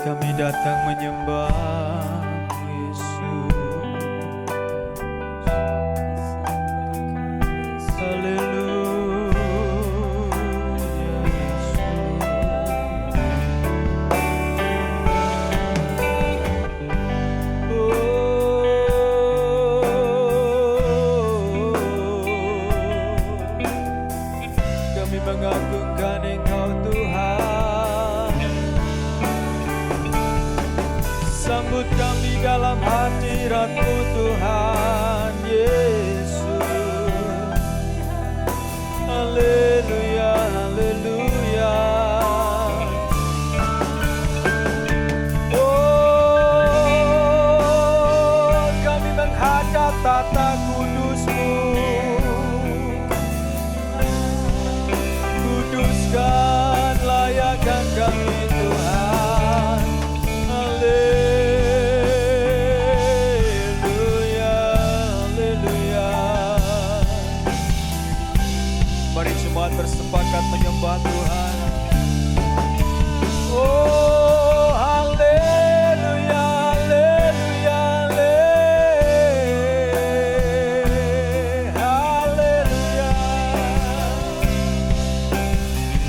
Kami datang menyembah Yesus. Haleluya Yesus. Kami mengagungkan Engkau Tuhan. Sambut kami dalam hadirat-Mu Tuhan Yesus. Haleluya, haleluya. Oh, kami menghadap tata kudus-Mu. Kuduskan, layakkan kami Tuhan. Haleluya, haleluya. Mari semua bersepakat menyembah Tuhan. Oh, haleluya, haleluya, haleluya.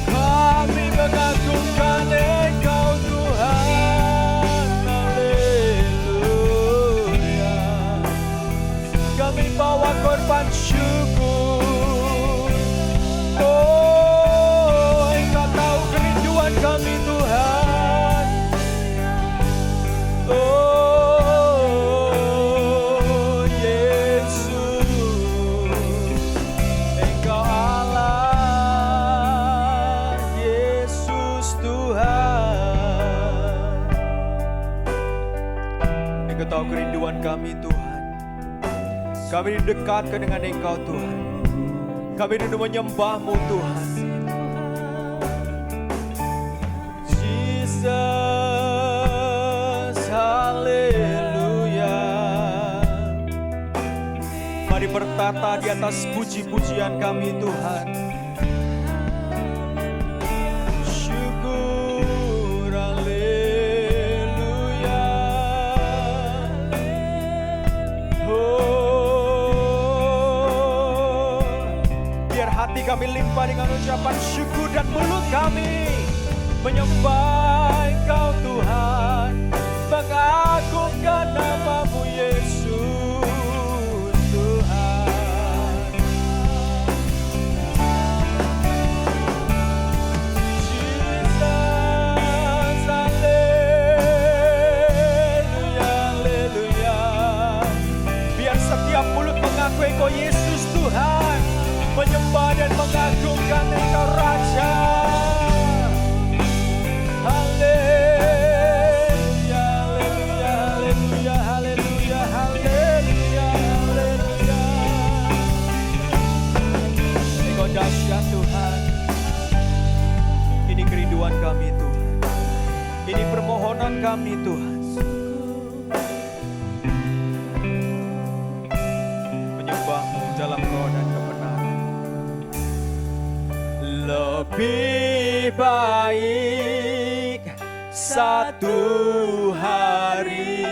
Kami mengagungkan Engkau Tuhan. Haleluya. Kami bawa korban syukur. Oh, Engkau tahu kerinduan kami Tuhan. Oh, Yesus, Engkau Allah, Yesus Tuhan. Engkau tahu kerinduan kami Tuhan. Kami didekatkan dengan Engkau Tuhan. Kami rindu menyembah-Mu Tuhan. Jesus, haleluya. Mari bertata di atas puji-pujian kami Tuhan. Syukur, haleluya. Oh, biar hati kami limpah dengan ucapan syukur dan mulut kami menyembah Engkau Tuhan, mengagungkan nama-Mu Yesus Tuhan. Jesus, haleluya, haleluya. Biar setiap mulut mengaku Engkau Yesus Tuhan, menyembah dan mengagungkan Engkau Raja. Haleluya, haleluya, haleluya, haleluya, haleluya. Engkau dahsyat Tuhan. Ini kerinduan kami Tuhan. Ini permohonan kami Tuhan. Menyembah-Mu dalam roh dan kebenaran. Lebih baik satu hari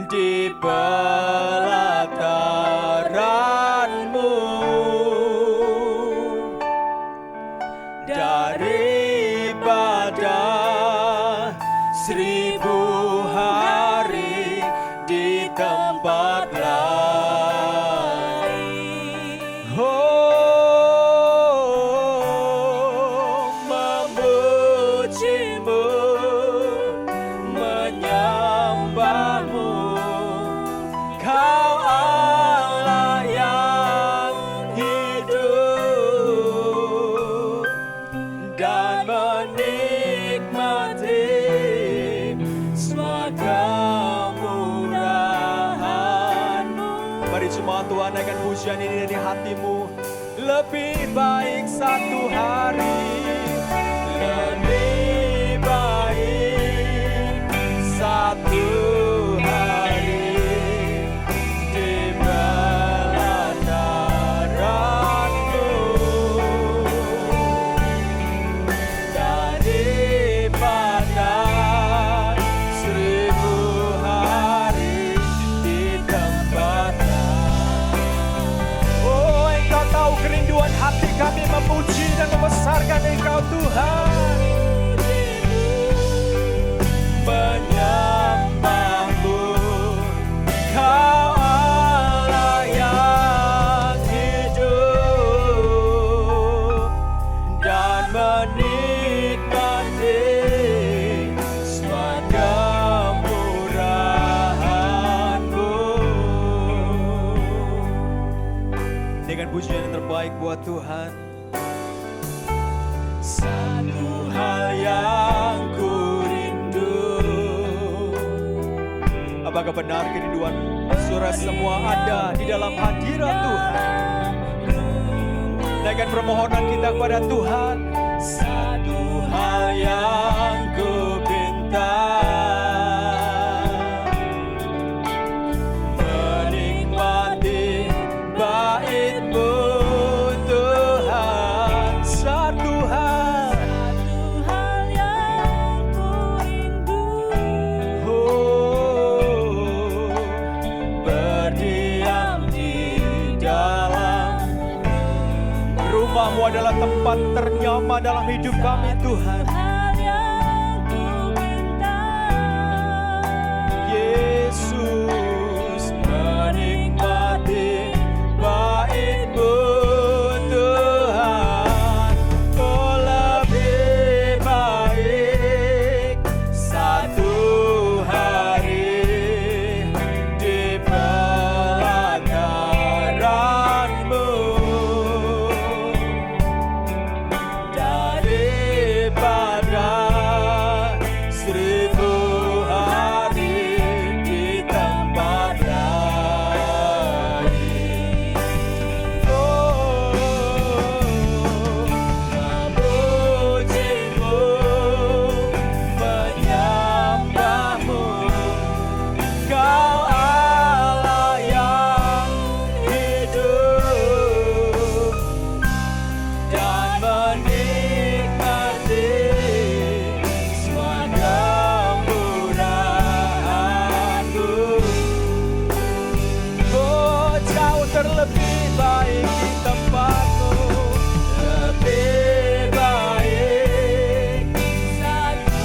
di pelataran-Mu daripada 1000 hari di tempat lain. Oh, memuji-Mu, menyembah-Mu, Kau pujian ini dari hatimu. Lebih baik satu hari, lebih baik satu hari di belanaranmu daripada 1000 hari di tempatnya. Oh, Engkau tahu kerinduan hati kami memuji dan membesarkan Engkau Tuhan. Menyembahmu, Kau Allah yang hidup, dan menikmati semua kemurahan-Mu. Dengan pujian yang terbaik buat Tuhan. Satu hal yang ku rindu. Apakah benar kerinduan saudara semua ada di dalam hadirat Tuhan? Dengan permohonan kita kepada Tuhan, satu hal yang ku pinta, menikmati bait-Mu Tuhan. Satu hal yang ku rindu, oh, berdiam di dalam rumah-Mu adalah tempat ternyaman dalam hidup kami Tuhan. Yesus, menikmati bait-Mu Tuhan. Oh, lebih baik satu hari di pelataran-Mu daripada 1000 hari di tempat lain. Oh, memuji-Mu, menyembah-Mu, Kau Allah yang hidup, dan menikmati semua kemurahan-Mu. Oh, jauh terlebih baik di tempat-Mu, lebih baik satu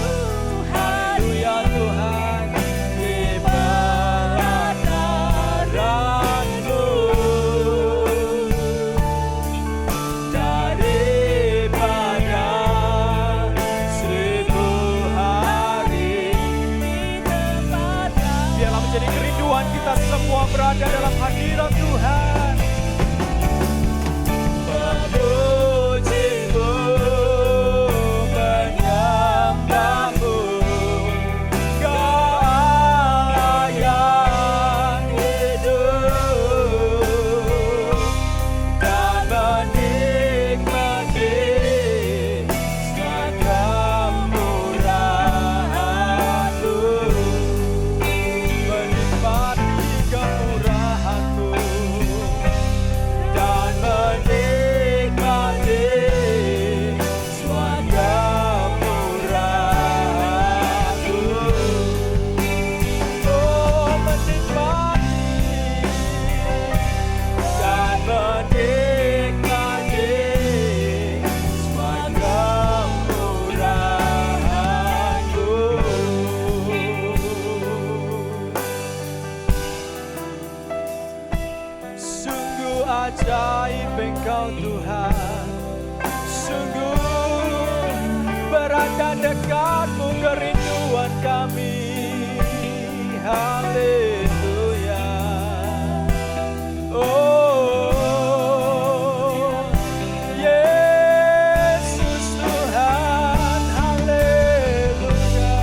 hari, haleluya Tuhan, di pelataran-Mu daripada 1000 hari di tempatnya. Biarlah menjadi kerinduan kita semua berada dalam hadirat Tuhan. Memuji-Mu, menyembah-Mu, Kau Allah yang hidup, dan menikmati semua kemurahan-Mu. Menikmati kemurahan-Mu, dan menikmati semua kemurahan-Mu. Oh, menikmati dan menikmati semua kemurahan-Mu. Sungguh ajaib Engkau Tuhan, sungguh berada dekat-Mu kerinduan kami. Haleluya. Oh, Yesus Tuhan, haleluya.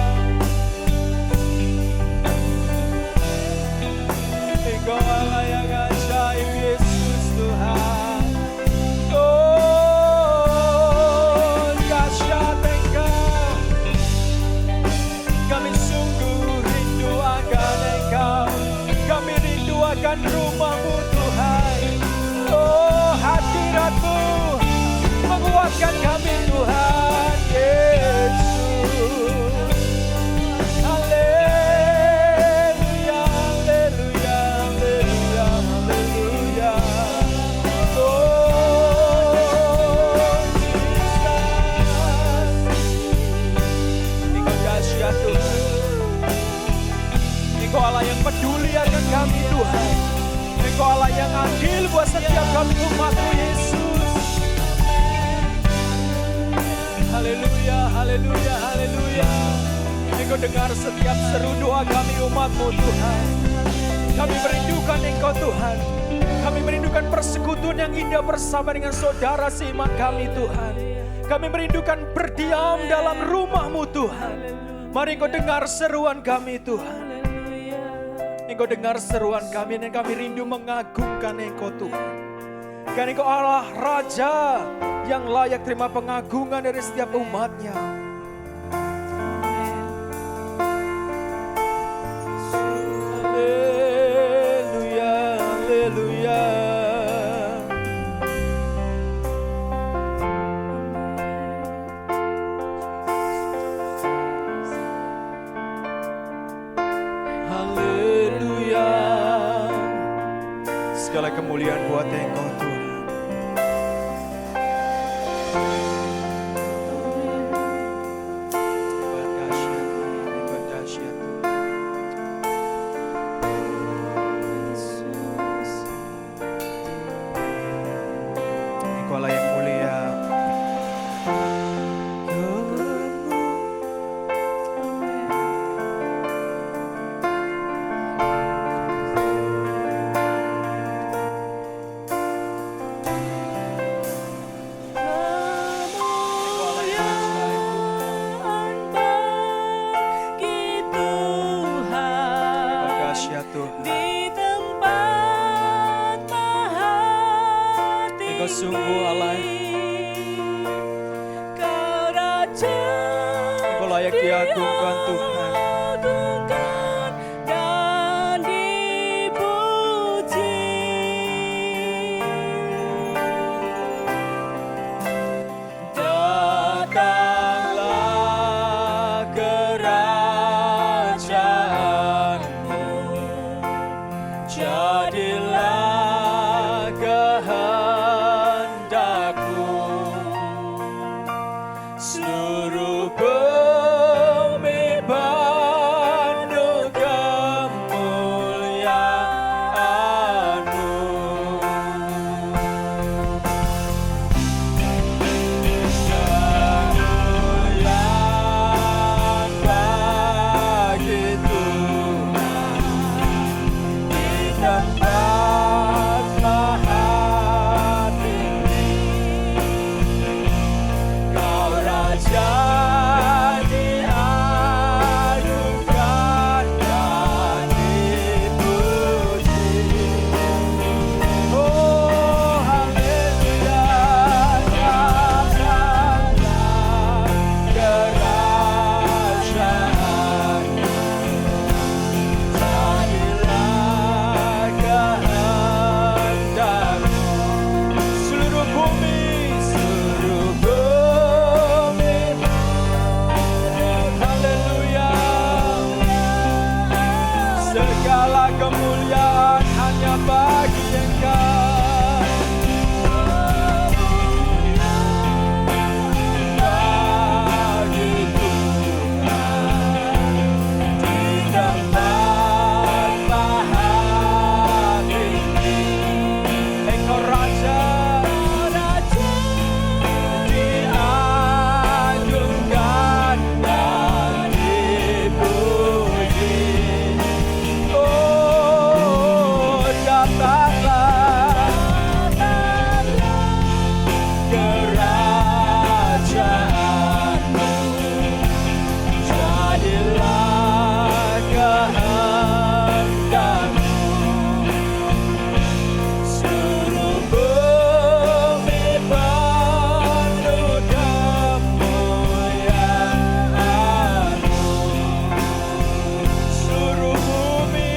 Engkau Allah yang ajaib, Yesus Tuhan. dengar setiap seru doa kami umat-Mu Tuhan. Kami merindukan Engkau Tuhan. Kami merindukan persekutuan yang indah bersama dengan saudara seiman kami Tuhan. Kami merindukan berdiam dalam rumah-Mu Tuhan. Mari Engkau dengar seruan kami Tuhan. Engkau dengar seruan kami dan kami rindu mengagungkan Engkau Tuhan. Karena Engkau Allah Raja yang layak terima pengagungan dari setiap umatnya. Haleluya, haleluya. Haleluya. Segala kemuliaan buat Engkau Tuhan. Sungguh Allah, Engkau layak diagungkan Tuhan. Dan dipuji. Datanglah kerajaanmu, jadilah kehendakmu. Seluruh bumi penuh kemuliaan-Mu. Kemuliaan bagi Tuhan di tempat maha tinggi. Kau Raja diagungkan dan dipuji. Oh haleluya, datanglah kerajaanmu, jadilah kehendakmu. Seluruh bumi haleluya. Segala kemuliaan hanya bagi Engkau. Bagi Tuhan di tempat maha tinggi. Engkau Raja diagungkan dan dipuji. Oh datanglah kerajaanmu, jadilah kehendakmu. Seluruh bumi penuh kemuliaan-Mu. Seluruh bumi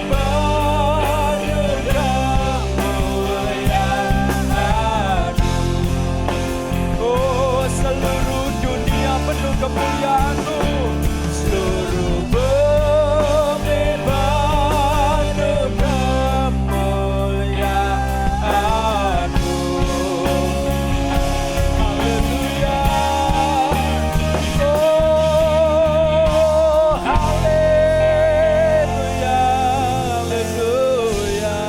penuh kemuliaan-Mu. Oh seluruh dunia penuh kemuliaan-Mu. Seluruh bumi penuh kemuliaan-Mu. Haleluya. Oh haleluya, haleluya.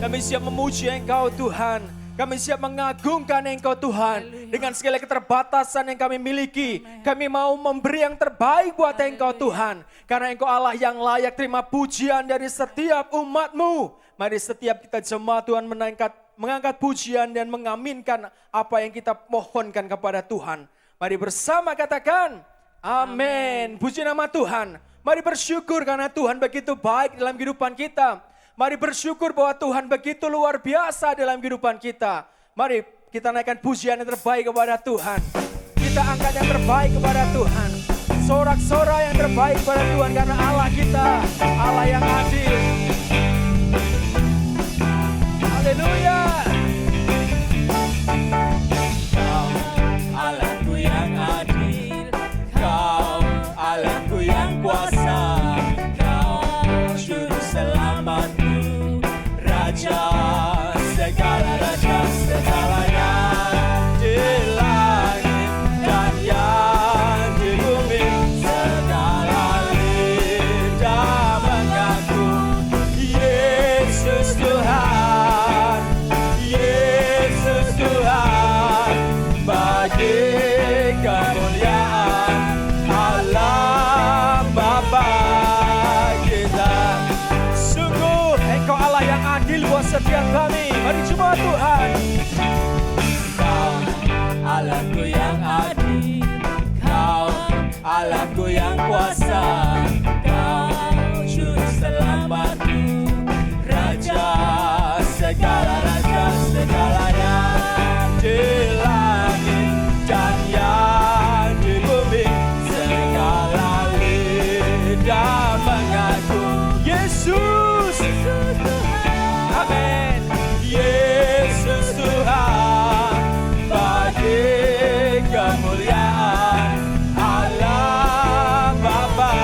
Kami siap memuji Engkau Tuhan. Kami siap mengagungkan Engkau Tuhan. Dengan segala keterbatasan yang kami miliki, kami mau memberi yang terbaik buat Engkau Tuhan. Karena Engkau Allah yang layak terima pujian dari setiap umat-Mu. Mari setiap kita jemaat Tuhan mengangkat pujian dan mengaminkan apa yang kita mohonkan kepada Tuhan. Mari bersama katakan, amin. Puji nama Tuhan. Mari bersyukur karena Tuhan begitu baik dalam kehidupan kita. Mari bersyukur bahwa Tuhan begitu luar biasa dalam kehidupan kita. Mari kita naikkan pujian yang terbaik kepada Tuhan. Kita angkat yang terbaik kepada Tuhan. Sorak-sorai yang terbaik kepada Tuhan karena Allah kita, Allah yang adil. Haleluya. Kau Allahku yang adil, Kau Allahku yang kuasa, Kau juru selamatku, Raja segala raja segalanya di langit dan yang di bumi, segala lidah mengaku Yesus Tuhan, Yesus Tuhan. Bagi kemuliaan Allah Bapa kita. Sungguh Engkau Allah yang adil buat setiap kami. Mari jemaat Tuhan. Kau Allahku yang adil, Kau Allahku yang kuasa, Kau juru selamatku, Raja segala raja segalanya di langit dan yang di bumi, segala lidah mengaku Yesus. Amin. Yesus Tuhan. Bagi kemuliaan Allah Bapa.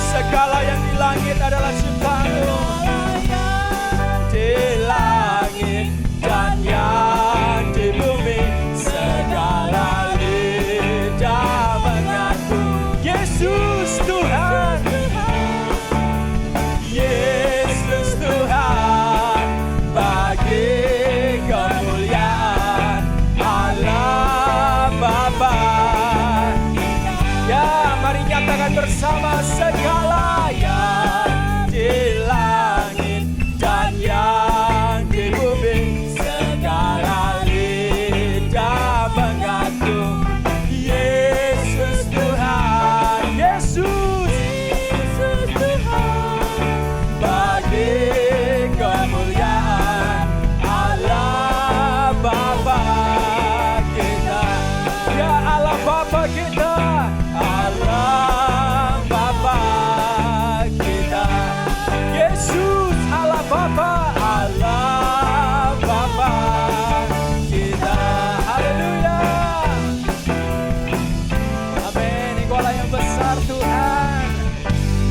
Segala yang di langit adalah ciptaan-Mu. Di langit dan yang di bumi, segala lidah mengaku Yesus Tuhan. Yesus Tuhan. Bagi kemuliaan Allah Bapa. Ya, mari nyatakan bersama segala Yang di langit dan yang di bumi, segala lidah mengaku Yesus Tuhan. Yesus. Yesus Tuhan. Bagi kemuliaan Allah Bapa kita. Ya Allah Bapa kita. Allah Bapa kita. Yesus Allah Bapa. Allah Bapa kita. Haleluya. Amin. Engkau Allah yang besar Tuhan.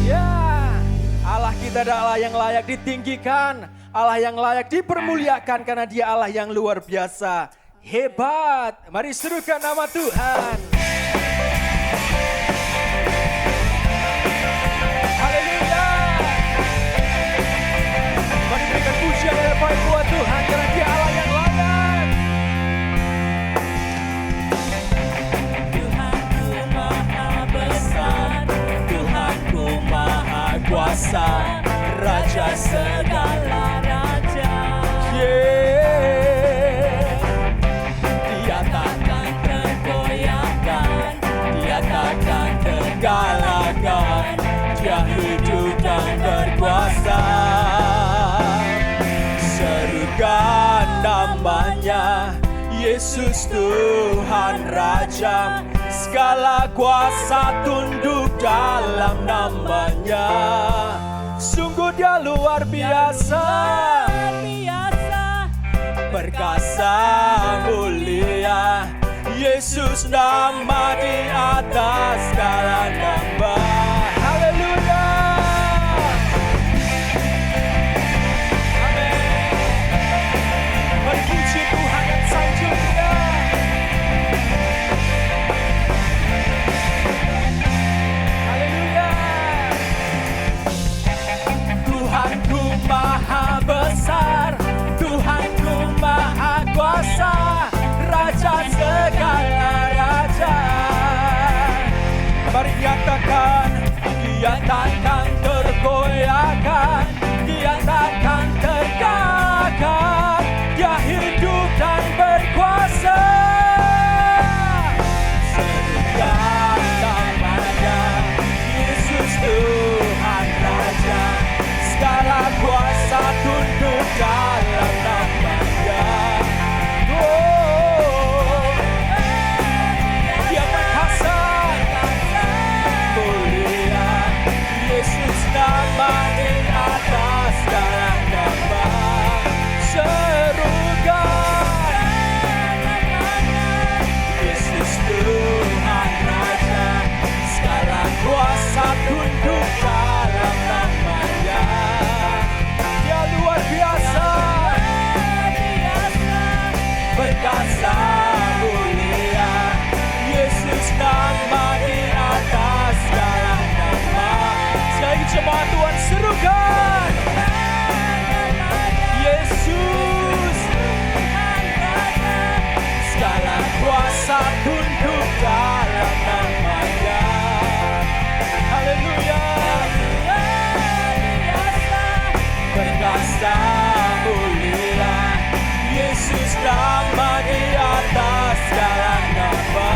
Ya, Allah kita adalah Allah yang layak ditinggikan, Allah yang layak dipermuliakan karena Dia Allah yang luar biasa. Hebat. Mari serukan nama Tuhan. Haleluya. Mari berikan pujian yang baik buat Tuhan karena Dia Allah yang layak. Tuhanku maha besar, Tuhanku maha kuasa, Raja segala raja. Dia takkan tergoyahkan, Dia takkan tergalakkan, Dia hidup dan berkuasa. Serukan namanya, Yesus Tuhan Raja, segala kuasa tunduk dalam namanya. Sungguh Dia luar biasa. Perkasa mulia, Yesus nama di atas segala nama. Haleluya. Amin. Mari puji Tuhan dan sanjung Dia. Haleluya. Tuhanku maha besar, Tuhanku takkan tergoyahkan, Dia takkan terkalahkan. Dia hidup dan berkuasa. Serukan namanya, Yesus Tuhan Raja. Segala kuasa tunduk dalam namanya. Oh, Dia perkasa, mulia. Yesus nama di atas segala nama. Serukan Yesus Tuhan Raja. Segala kuasa tunduk dalam namanya. Dia luar biasa, perkasa, mulia. Yesus nama di atas segala nama. Sekali lagi jemaat Tuhan serukan Yesus. Segala kuasa tunduk dalam namanya. Haleluya. Perkasa, mulia. Yesus nama di atas segala nama.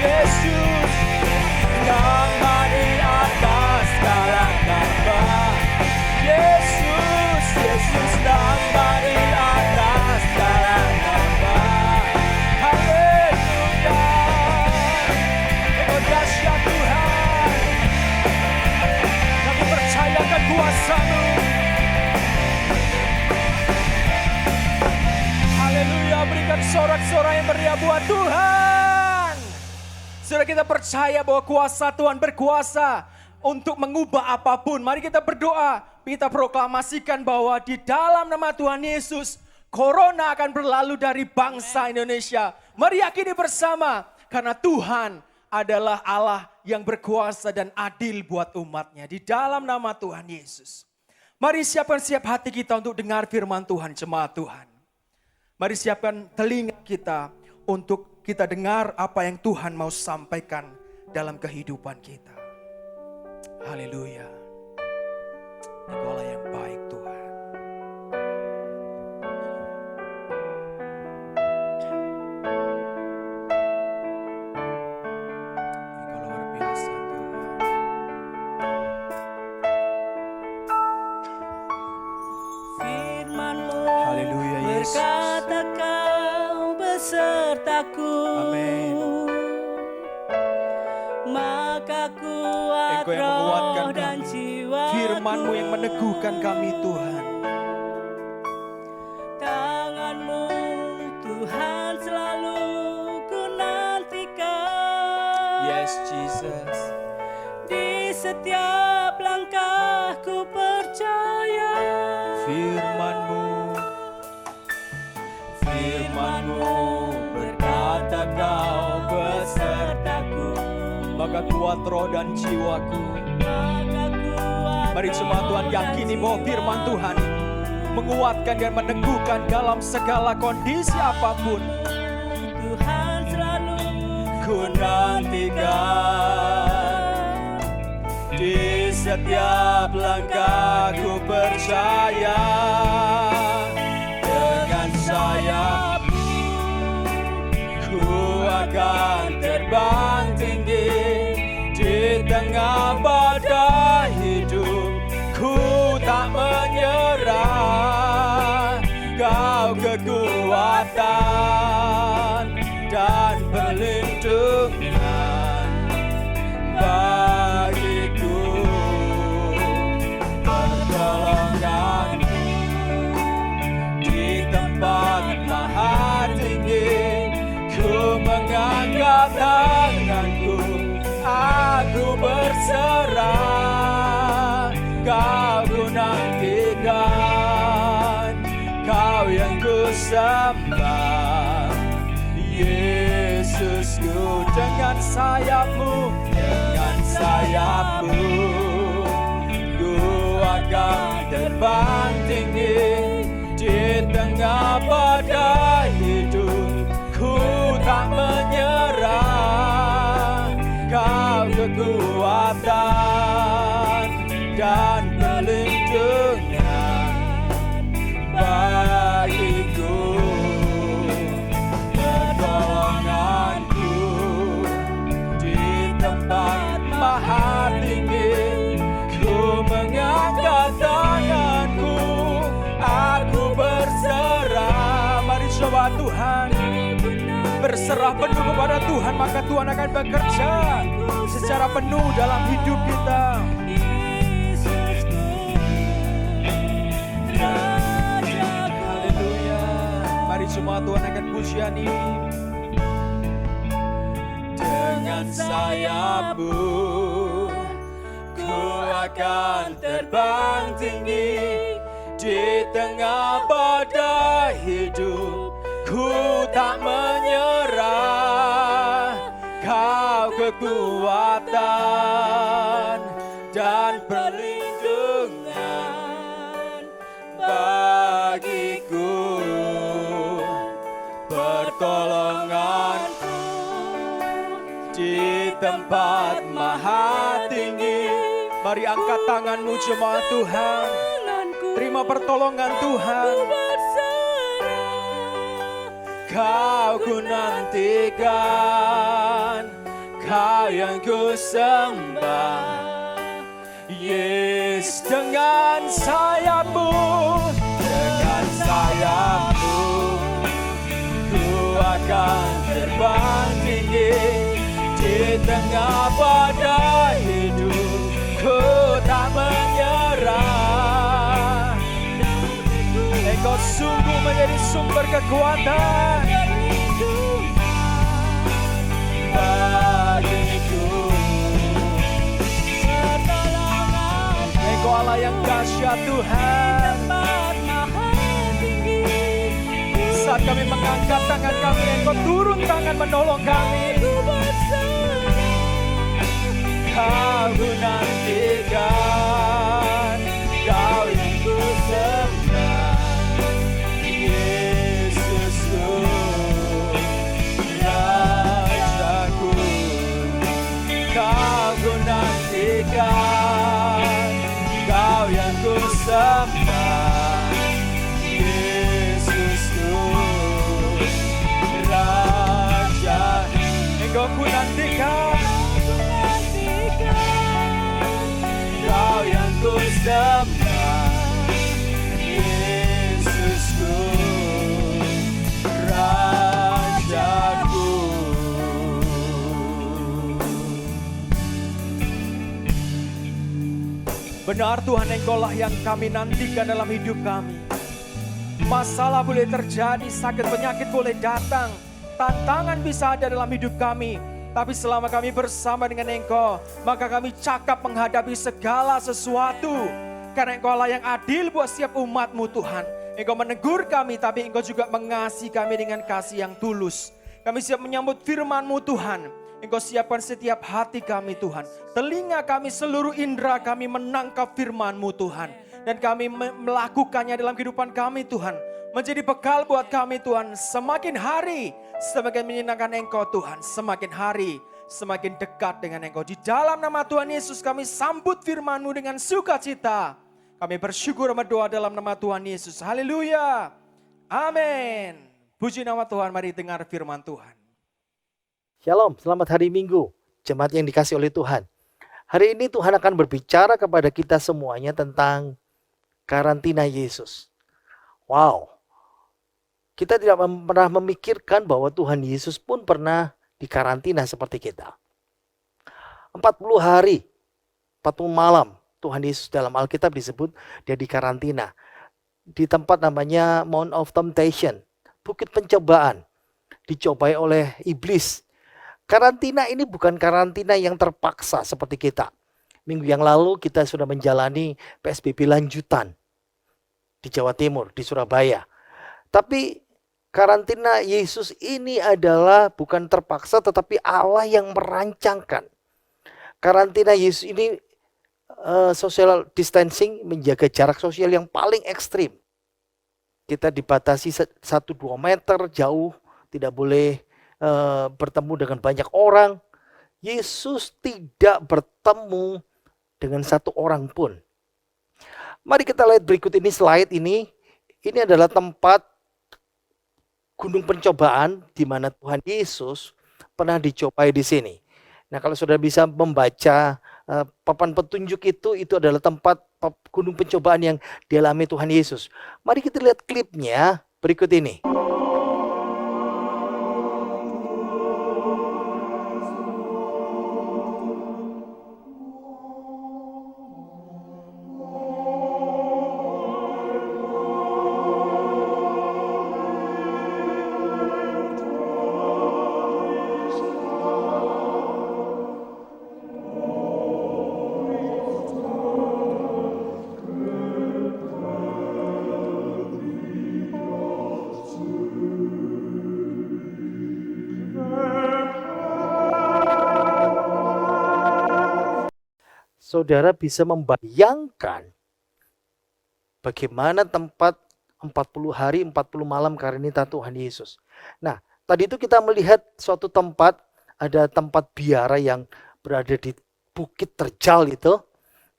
Yesus nama di atas segala nama. Yesus, Yesus nama di atas segala nama. Haleluya. Oh dahsyat Tuhan, kami percayakan kuasa-Mu. Haleluya, berikan sorak-sorai yang meriah buat Tuhan. Saudara, kita percaya bahwa kuasa Tuhan berkuasa untuk mengubah apapun. Mari kita berdoa, kita proklamasikan bahwa di dalam nama Tuhan Yesus, Corona akan berlalu dari bangsa Indonesia. Mari yakini bersama, karena Tuhan adalah Allah yang berkuasa dan adil buat umatnya. Di dalam nama Tuhan Yesus. Mari siapkan siap hati kita untuk dengar firman Tuhan, jemaat Tuhan. Mari siapkan telinga kita untuk kita dengar apa yang Tuhan mau sampaikan dalam kehidupan kita. Haleluya. Engkau Allah yang baik Tuhan. Engkau luar biasa Tuhan. Firman-Mu Haleluya Yesus. berkata Kau besertaku. Amin. Maka kuat Engkau yang menguatkan roh dan kami. jiwaku. Firman-Mu yang meneguhkan kami Tuhan. Tangan-Mu Tuhan selalu ku nantikan. Yes Jesus. Di setiap langkahku percaya. Firman-Mu, Firman-Mu berkata Kau besertaku, maka kuat roh dan jiwaku. Maka kuat Mari jemaat Tuhan yakini bahwa firman Tuhan menguatkan dan meneguhkan dalam segala kondisi apapun. Tuhan selalu Ku nantikan, di setiap langkahku percaya. Dengan sayap-Mu ku akan terbang tinggi. Di tengah badai hidup ku tak menyerah. Kau kekuatan dan perlindungan bagiku, pertolonganku di tempat maha tinggi. Ku mengangkat tanganku, aku berserah. Kau ku nantikan, Kau yang ku sembah. Yesusku, dengan sayap-Mu, dengan sayap-Mu ku akan terbang tinggi. Di tengah badai hidup ku tak menyerah. Kau kekuatan dan perlindungan bagiku, pertolonganku di tempat maha tinggi. Ku mengangkat tanganku, aku berserah. Mari coba Tuhan, berserah penuh kepada Tuhan, maka Tuhan akan bekerja secara penuh dalam hidup kita. Haleluya. Mari semua Tuhan akan pujian ini. Dengan sayap-Mu ku akan terbang tinggi di tengah badai hidup. Ku tak menyerah, Kau kekuatan dan perlindungan bagiku, pertolonganku di tempat maha tinggi. Mari angkat tanganmu jemaat Tuhan, terima pertolongan Tuhan. Kau ku nantikan, Kau yang ku sembah. Yes, dengan sayap-Mu, dengan sayap-Mu, ku akan terbang tinggi di tengah badai hidup. Ku tak menyerah. Engkau sungguh menjadi sumber kekuatan bagiku. Engkau Allah yang dahsyat Tuhan. Saat kami mengangkat tangan kami, Engkau turun tangan menolong kami. Kau ku nantikan, Kau yang ku sembah. Yesusku, Rajaku, Kau ku nantikan, Kau yang ku sembah. Yesusku, Raja, Engkau ku nantikan, Kau yang ku sembah. Yesusku, Rajaku. Benar Tuhan, Engkau-lah yang kami nantikan dalam hidup kami. Masalah boleh terjadi, sakit penyakit boleh datang, tantangan bisa ada dalam hidup kami. Tapi selama kami bersama dengan Engkau, maka kami cakap menghadapi segala sesuatu. Karena Engkau Allah yang adil buat setiap umat-Mu Tuhan. Engkau menegur kami, tapi Engkau juga mengasihi kami dengan kasih yang tulus. Kami siap menyambut firman-Mu Tuhan. Engkau siapkan setiap hati kami Tuhan. Telinga kami, seluruh indera kami menangkap firman-Mu Tuhan. Dan kami melakukannya dalam kehidupan kami Tuhan. Menjadi bekal buat kami Tuhan. Semakin hari semakin menyenangkan Engkau Tuhan. Semakin hari semakin dekat dengan Engkau. Di dalam nama Tuhan Yesus kami sambut firman-Mu dengan sukacita. Kami bersyukur berdoa dalam nama Tuhan Yesus. Haleluya. Amin. Puji nama Tuhan, mari dengar firman Tuhan. Shalom, selamat hari Minggu, jemaat yang dikasih oleh Tuhan. Hari ini Tuhan akan berbicara kepada kita semuanya tentang karantina Yesus. Wow, kita tidak pernah memikirkan bahwa Tuhan Yesus pun pernah dikarantina seperti kita. 40 hari, 40 malam Tuhan Yesus dalam Alkitab disebut dia dikarantina. Di tempat namanya Mount of Temptation, bukit pencobaan, dicobai oleh iblis. Karantina ini bukan karantina yang terpaksa seperti kita. Minggu yang lalu kita sudah menjalani PSBB lanjutan di Jawa Timur, di Surabaya. Tapi karantina Yesus ini adalah bukan terpaksa, tetapi Allah yang merancangkan. Karantina Yesus ini social distancing, menjaga jarak sosial yang paling ekstrim. Kita dibatasi 1-2 meter jauh, tidak boleh bertemu dengan banyak orang. Yesus tidak bertemu dengan satu orang pun Mari kita lihat berikut ini, slide ini. Ini adalah tempat gunung pencobaan di mana Tuhan Yesus pernah dicobai di sini. Nah, kalau saudara bisa membaca papan petunjuk itu adalah tempat gunung pencobaan yang dialami Tuhan Yesus. Mari kita lihat klipnya berikut ini. Saudara bisa membayangkan bagaimana tempat 40 hari 40 malam karantina Tuhan Yesus. Nah, tadi itu kita melihat suatu tempat, ada tempat biara yang berada di bukit terjal itu.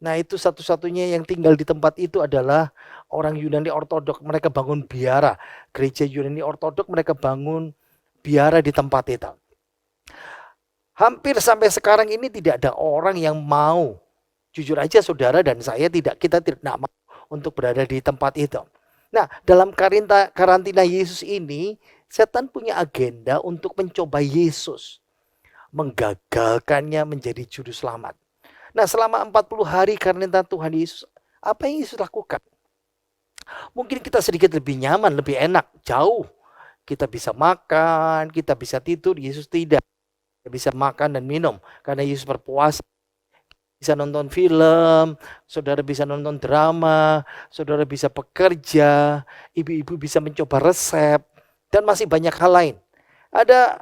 Nah, itu satu-satunya yang tinggal di tempat itu adalah orang Yunani Ortodok. Mereka bangun biara. Gereja Yunani Ortodok mereka bangun biara di tempat itu. Hampir sampai sekarang ini tidak ada orang yang mau, jujur aja saudara dan saya kita tidak mau untuk berada di tempat itu. Nah, dalam karantina Yesus ini, setan punya agenda untuk mencoba Yesus, menggagalkannya menjadi juru selamat. Nah, selama 40 hari karantina Tuhan Yesus, apa yang Yesus lakukan? Mungkin kita sedikit lebih nyaman, lebih enak, jauh. Kita bisa makan, kita bisa tidur, Yesus tidak. Kita bisa makan dan minum karena Yesus berpuasa. Bisa nonton film, saudara bisa nonton drama, saudara bisa bekerja, ibu-ibu bisa mencoba resep, dan masih banyak hal lain. Ada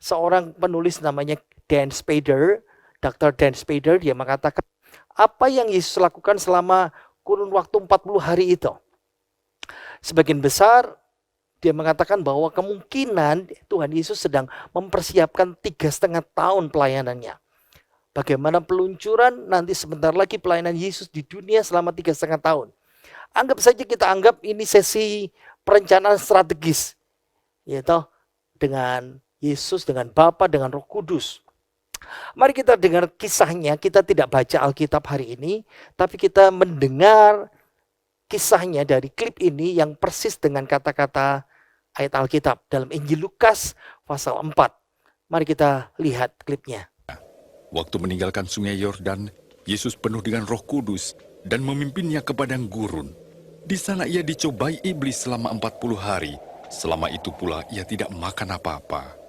seorang penulis namanya Dan Spader, Dr. Dan Spader, dia mengatakan apa yang Yesus lakukan selama kurun waktu 40 hari itu. Sebagian besar dia mengatakan bahwa kemungkinan Tuhan Yesus sedang mempersiapkan 3,5 tahun pelayanannya. Bagaimana peluncuran nanti sebentar lagi pelayanan Yesus di dunia selama 3,5 tahun. Anggap saja kita anggap ini sesi perencanaan strategis. Yaitu dengan Yesus, dengan Bapa, dengan Roh Kudus. Mari kita dengar kisahnya, kita tidak baca Alkitab hari ini, tapi kita mendengar kisahnya dari klip ini yang persis dengan kata-kata ayat Alkitab dalam Injil Lukas pasal 4. Mari kita lihat klipnya. Waktu meninggalkan sungai Yordan, Yesus penuh dengan Roh Kudus dan memimpinnya ke padang gurun. Di sana ia dicobai iblis selama 40 hari. Selama itu pula ia tidak makan apa-apa.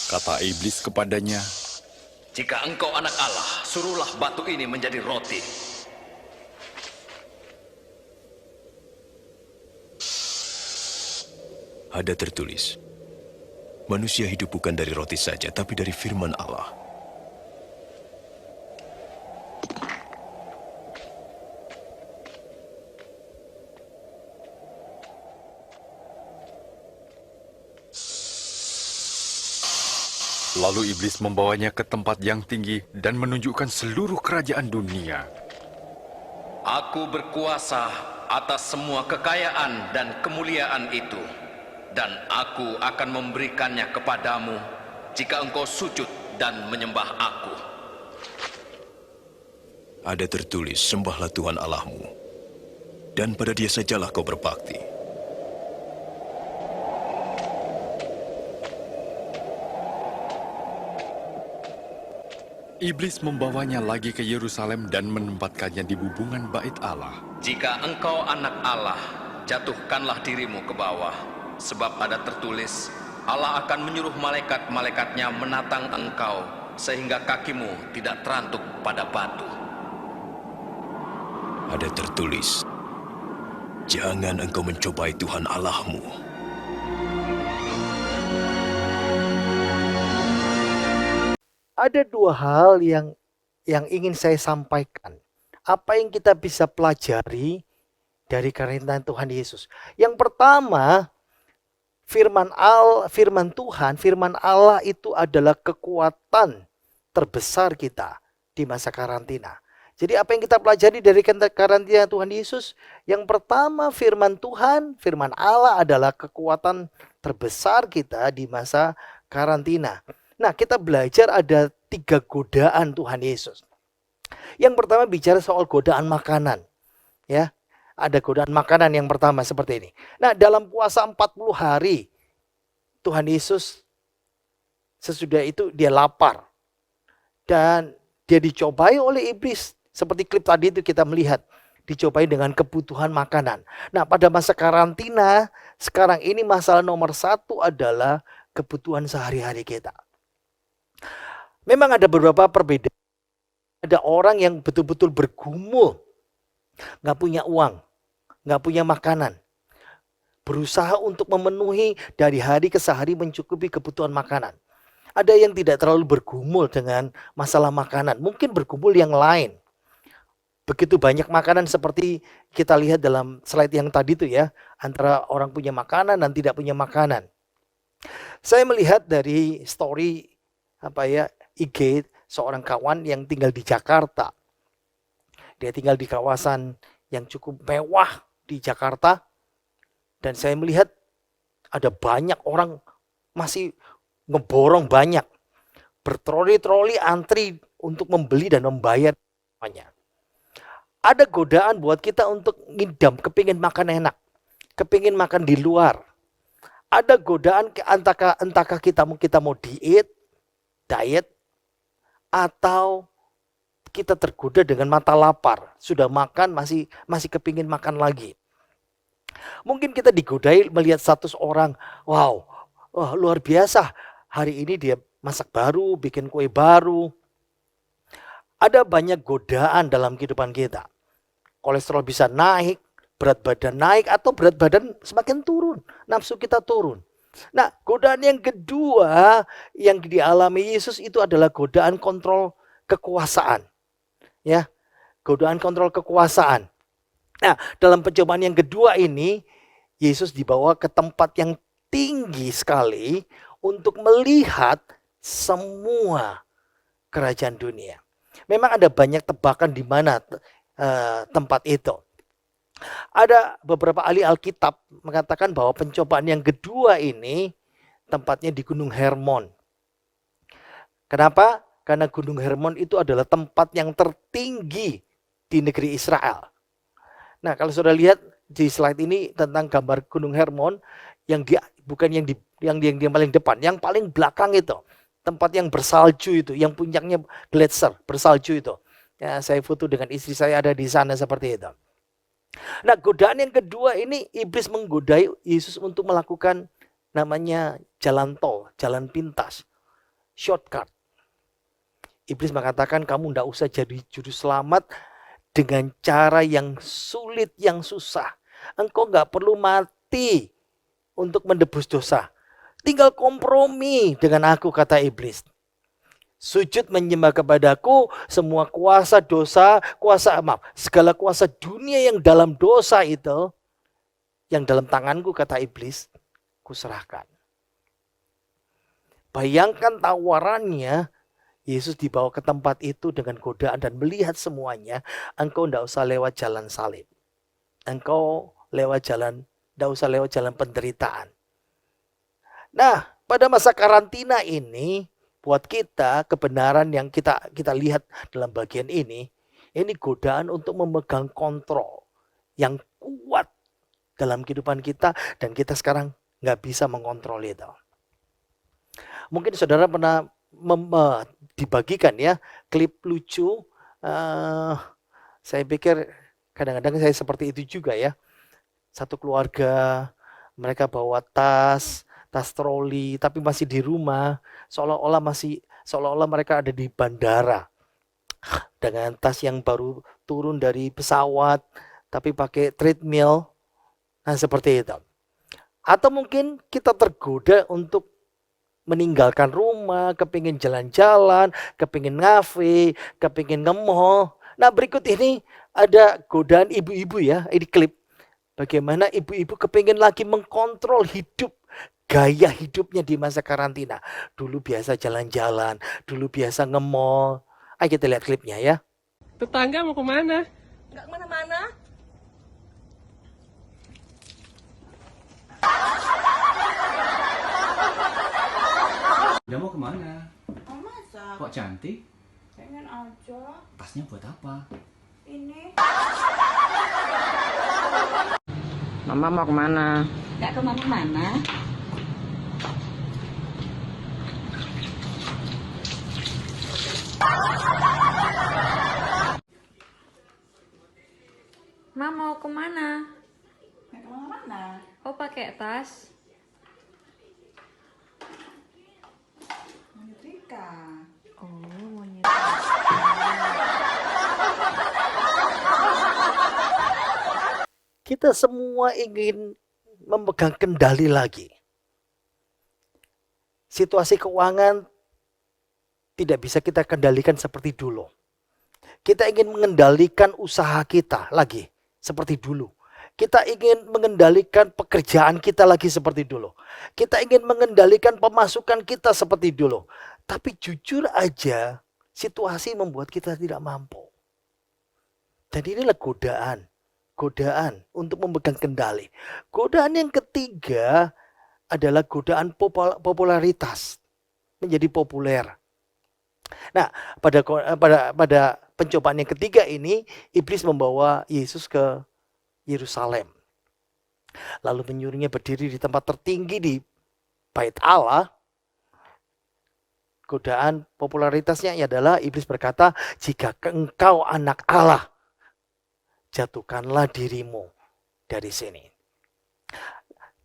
Kata iblis kepadanya, "Jika engkau anak Allah, suruhlah batu ini menjadi roti." Ada tertulis, manusia hidup bukan dari roti saja, tapi dari firman Allah. lalu iblis membawanya ke tempat yang tinggi dan menunjukkan seluruh kerajaan dunia. Aku berkuasa atas semua kekayaan dan kemuliaan itu, dan aku akan memberikannya kepadamu jika engkau sujud dan menyembah aku. Ada tertulis, sembahlah Tuhan Allahmu, dan pada Dia sajalah kau berbakti. Iblis membawanya lagi ke Yerusalem dan menempatkannya di bubungan bait Allah. Jika engkau anak Allah, jatuhkanlah dirimu ke bawah, sebab ada tertulis, Allah akan menyuruh malaikat-malaikatnya menatang engkau, sehingga kakimu tidak terantuk pada batu. Ada tertulis, jangan engkau mencobai Tuhan Allahmu. Ada dua hal yang ingin saya sampaikan. Apa yang kita bisa pelajari dari karantina Tuhan Yesus? Yang pertama, firman Tuhan, firman Allah itu adalah kekuatan terbesar kita di masa karantina. Jadi apa yang kita pelajari dari karantina Tuhan Yesus? Yang pertama, firman Tuhan, firman Allah adalah kekuatan terbesar kita di masa karantina. Nah, kita belajar ada 3 godaan Tuhan Yesus. Yang pertama bicara soal godaan makanan. Ya, ada godaan makanan yang pertama seperti ini. Nah, dalam puasa 40 hari, Tuhan Yesus sesudah itu dia lapar. Dan dia dicobai oleh iblis. Seperti klip tadi itu kita melihat. Dicobai dengan kebutuhan makanan. Nah, pada masa karantina, sekarang ini masalah nomor 1 adalah kebutuhan sehari-hari kita. Memang ada beberapa perbedaan. Ada orang yang betul-betul bergumul. Nggak punya uang. Nggak punya makanan. Berusaha untuk memenuhi dari hari ke hari mencukupi kebutuhan makanan. Ada yang tidak terlalu bergumul dengan masalah makanan. Mungkin bergumul yang lain. Begitu banyak makanan seperti kita lihat dalam slide yang tadi itu ya. Antara orang punya makanan dan tidak punya makanan. Saya melihat dari story IG seorang kawan yang tinggal di Jakarta. Dia tinggal di kawasan yang cukup mewah di Jakarta. Dan saya melihat ada banyak orang masih ngeborong banyak. Bertroli-troli antri untuk membeli dan membayar semuanya. Ada godaan buat kita untuk ngidam, kepingin makan enak. Kepingin makan di luar. Ada godaan entahkah kita mau diet, atau kita tergoda dengan mata lapar. Sudah makan masih kepingin makan lagi. Mungkin kita digodai melihat status orang, wow, luar biasa. Hari ini dia masak baru, bikin kue baru. Ada banyak godaan dalam kehidupan kita. Kolesterol bisa naik, berat badan naik, atau berat badan semakin turun. Nafsu kita turun. Nah, godaan yang kedua yang dialami Yesus itu adalah godaan kontrol kekuasaan. Ya, godaan kontrol kekuasaan. Nah, dalam pencobaan yang kedua ini, Yesus dibawa ke tempat yang tinggi sekali untuk melihat semua kerajaan dunia. Memang ada banyak tebakan di mana tempat itu. Ada beberapa ahli Alkitab mengatakan bahwa pencobaan yang kedua ini tempatnya di Gunung Hermon. Kenapa? Karena Gunung Hermon itu adalah tempat yang tertinggi di negeri Israel. Nah, kalau sudah lihat di slide ini tentang gambar Gunung Hermon, bukan yang paling depan, yang paling belakang itu. Tempat yang bersalju itu, yang puncaknya gletser, bersalju itu. Ya, saya foto dengan istri saya ada di sana seperti itu. Nah, godaan yang kedua ini iblis menggodai Yesus untuk melakukan namanya jalan tol, jalan pintas, shortcut. Iblis mengatakan kamu tidak usah jadi juru selamat dengan cara yang sulit, yang susah. Engkau nggak perlu mati untuk menebus dosa. Tinggal kompromi dengan aku, kata iblis. Sujud menyembah kepadaku, semua kuasa dosa, segala kuasa dunia yang dalam dosa itu, yang dalam tanganku, kata iblis, kuserahkan. Bayangkan tawarannya, Yesus dibawa ke tempat itu dengan godaan dan melihat semuanya. Engkau tidak usah lewat jalan salib. Engkau tidak usah lewat jalan penderitaan. Nah, pada masa karantina ini, buat kita, kebenaran yang kita lihat dalam bagian ini godaan untuk memegang kontrol yang kuat dalam kehidupan kita, dan kita sekarang nggak bisa mengontrol itu. Mungkin saudara pernah dibagikan ya klip lucu. Saya pikir kadang-kadang saya seperti itu juga ya. Satu keluarga, mereka bawa tas troli, tapi masih di rumah, seolah-olah mereka ada di bandara dengan tas yang baru turun dari pesawat, tapi pakai treadmill. Nah, seperti itu. Atau mungkin kita tergoda untuk meninggalkan rumah, kepingin jalan-jalan, kepingin ngafe, kepingin nge-mall. Nah berikut ini ada godaan ibu-ibu ya, ini klip. Bagaimana ibu-ibu kepingin lagi mengkontrol hidup, gaya hidupnya di masa karantina. Dulu biasa jalan-jalan, dulu biasa nge-mall. Ayo kita lihat klipnya ya. Tetangga mau kemana? Nggak kemana-mana. Udah mau kemana? Mau masak? Kok cantik? Pengen aja. Tasnya buat apa? Ini. Mama mau kemana? Nggak kemana-mana. Ma mau kemana? Nggak kemana-mana. Oh pakai tas? Mau nyetrika. Oh mau nyetir. Kita semua ingin memegang kendali lagi. Situasi keuangan tidak bisa kita kendalikan seperti dulu. Kita ingin mengendalikan usaha kita lagi seperti dulu. Kita ingin mengendalikan pekerjaan kita lagi seperti dulu. Kita ingin mengendalikan pemasukan kita seperti dulu. Tapi jujur aja, situasi membuat kita tidak mampu. Dan inilah godaan. Godaan untuk memegang kendali. Godaan yang ketiga adalah godaan popularitas. Menjadi populer. Nah, pada pencobaan yang ketiga ini, iblis membawa Yesus ke Yerusalem. Lalu menyuruhnya berdiri di tempat tertinggi di Bait Allah. Godaan popularitasnya adalah iblis berkata, jika engkau anak Allah, jatuhkanlah dirimu dari sini.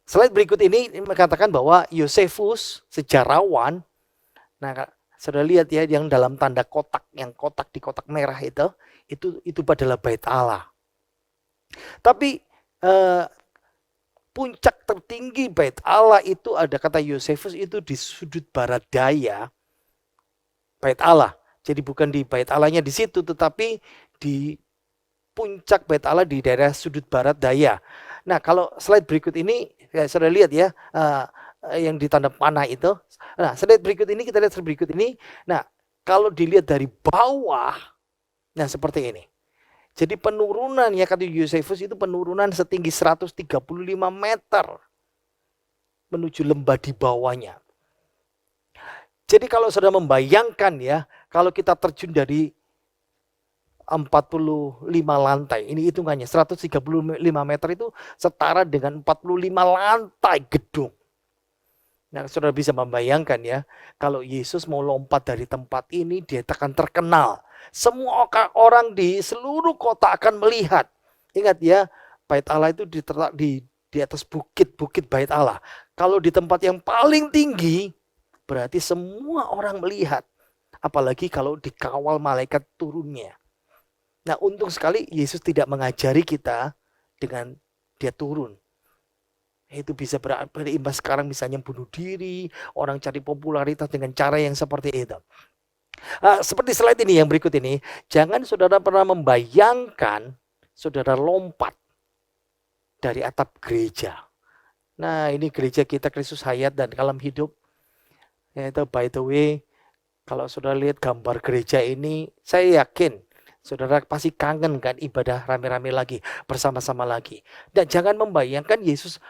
Slide berikut ini mengatakan bahwa Yosefus, sejarawan, nah saudara lihat ya yang dalam tanda kotak, yang kotak di kotak merah itu adalah Bait Allah. Tapi puncak tertinggi Bait Allah itu ada kata Yosefus itu di sudut barat daya Bait Allah. Jadi bukan di Bait Allahnya di situ, tetapi di puncak Bait Allah di daerah sudut barat daya. Nah kalau slide berikut ini, ya, saudara lihat ya, yang ditanda panah itu. Nah slide berikut ini, kita lihat slide berikut ini. Nah kalau dilihat dari bawah, nah seperti ini. Jadi penurunan ya kata Yosefus itu penurunan setinggi 135 meter menuju lembah di bawahnya. Jadi kalau saudara membayangkan ya, kalau kita terjun dari 45 lantai, ini hitungannya 135 meter itu setara dengan 45 lantai gedung. Nah saudara bisa membayangkan ya, kalau Yesus mau lompat dari tempat ini, dia akan terkenal. Semua orang di seluruh kota akan melihat. Ingat ya, Bait Allah itu terletak di atas bukit Bait Allah. Kalau di tempat yang paling tinggi, berarti semua orang melihat. Apalagi kalau dikawal malaikat turunnya. Nah untung sekali Yesus tidak mengajari kita dengan dia turun. Itu bisa berimbas sekarang misalnya bunuh diri, orang cari popularitas dengan cara yang seperti itu. Seperti slide ini yang berikut ini, jangan saudara pernah membayangkan saudara lompat dari atap gereja. Nah ini gereja kita Kristus Hayat dan Kalam Hidup. Itu by the way, kalau saudara lihat gambar gereja ini, saya yakin saudara pasti kangen kan ibadah rame-rame lagi, bersama-sama lagi. Dan jangan membayangkan Yesus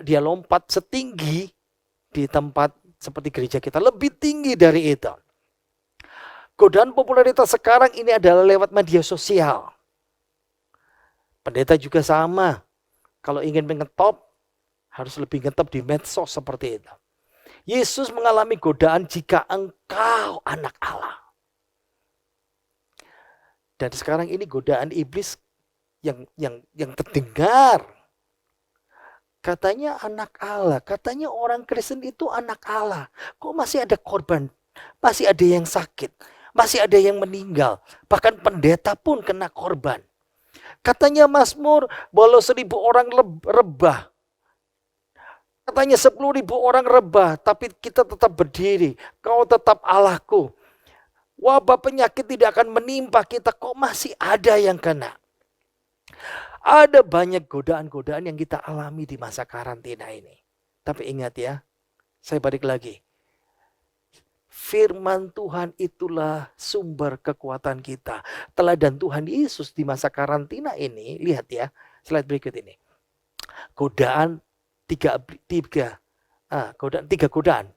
dia lompat setinggi di tempat seperti gereja kita, lebih tinggi dari itu. Godaan popularitas sekarang ini adalah lewat media sosial. Pendeta juga sama. Kalau ingin mengetop, harus lebih ngetop di medsos seperti itu. Yesus mengalami godaan jika engkau anak Allah. Dan sekarang ini godaan iblis yang terdengar. Katanya anak Allah, katanya orang Kristen itu anak Allah. Kok masih ada korban? Masih ada yang sakit, masih ada yang meninggal. Bahkan pendeta pun kena korban. Katanya Mazmur, walau 1000 orang rebah, Katanya 10.000 orang rebah, tapi kita tetap berdiri. Kau tetap Allahku. Wabah penyakit tidak akan menimpa kita, kok masih ada yang kena. Ada banyak godaan-godaan yang kita alami di masa karantina ini. Tapi ingat ya, saya balik lagi. Firman Tuhan itulah sumber kekuatan kita. Teladan Tuhan Yesus di masa karantina ini, lihat ya, slide berikut ini. Godaan tiga godaan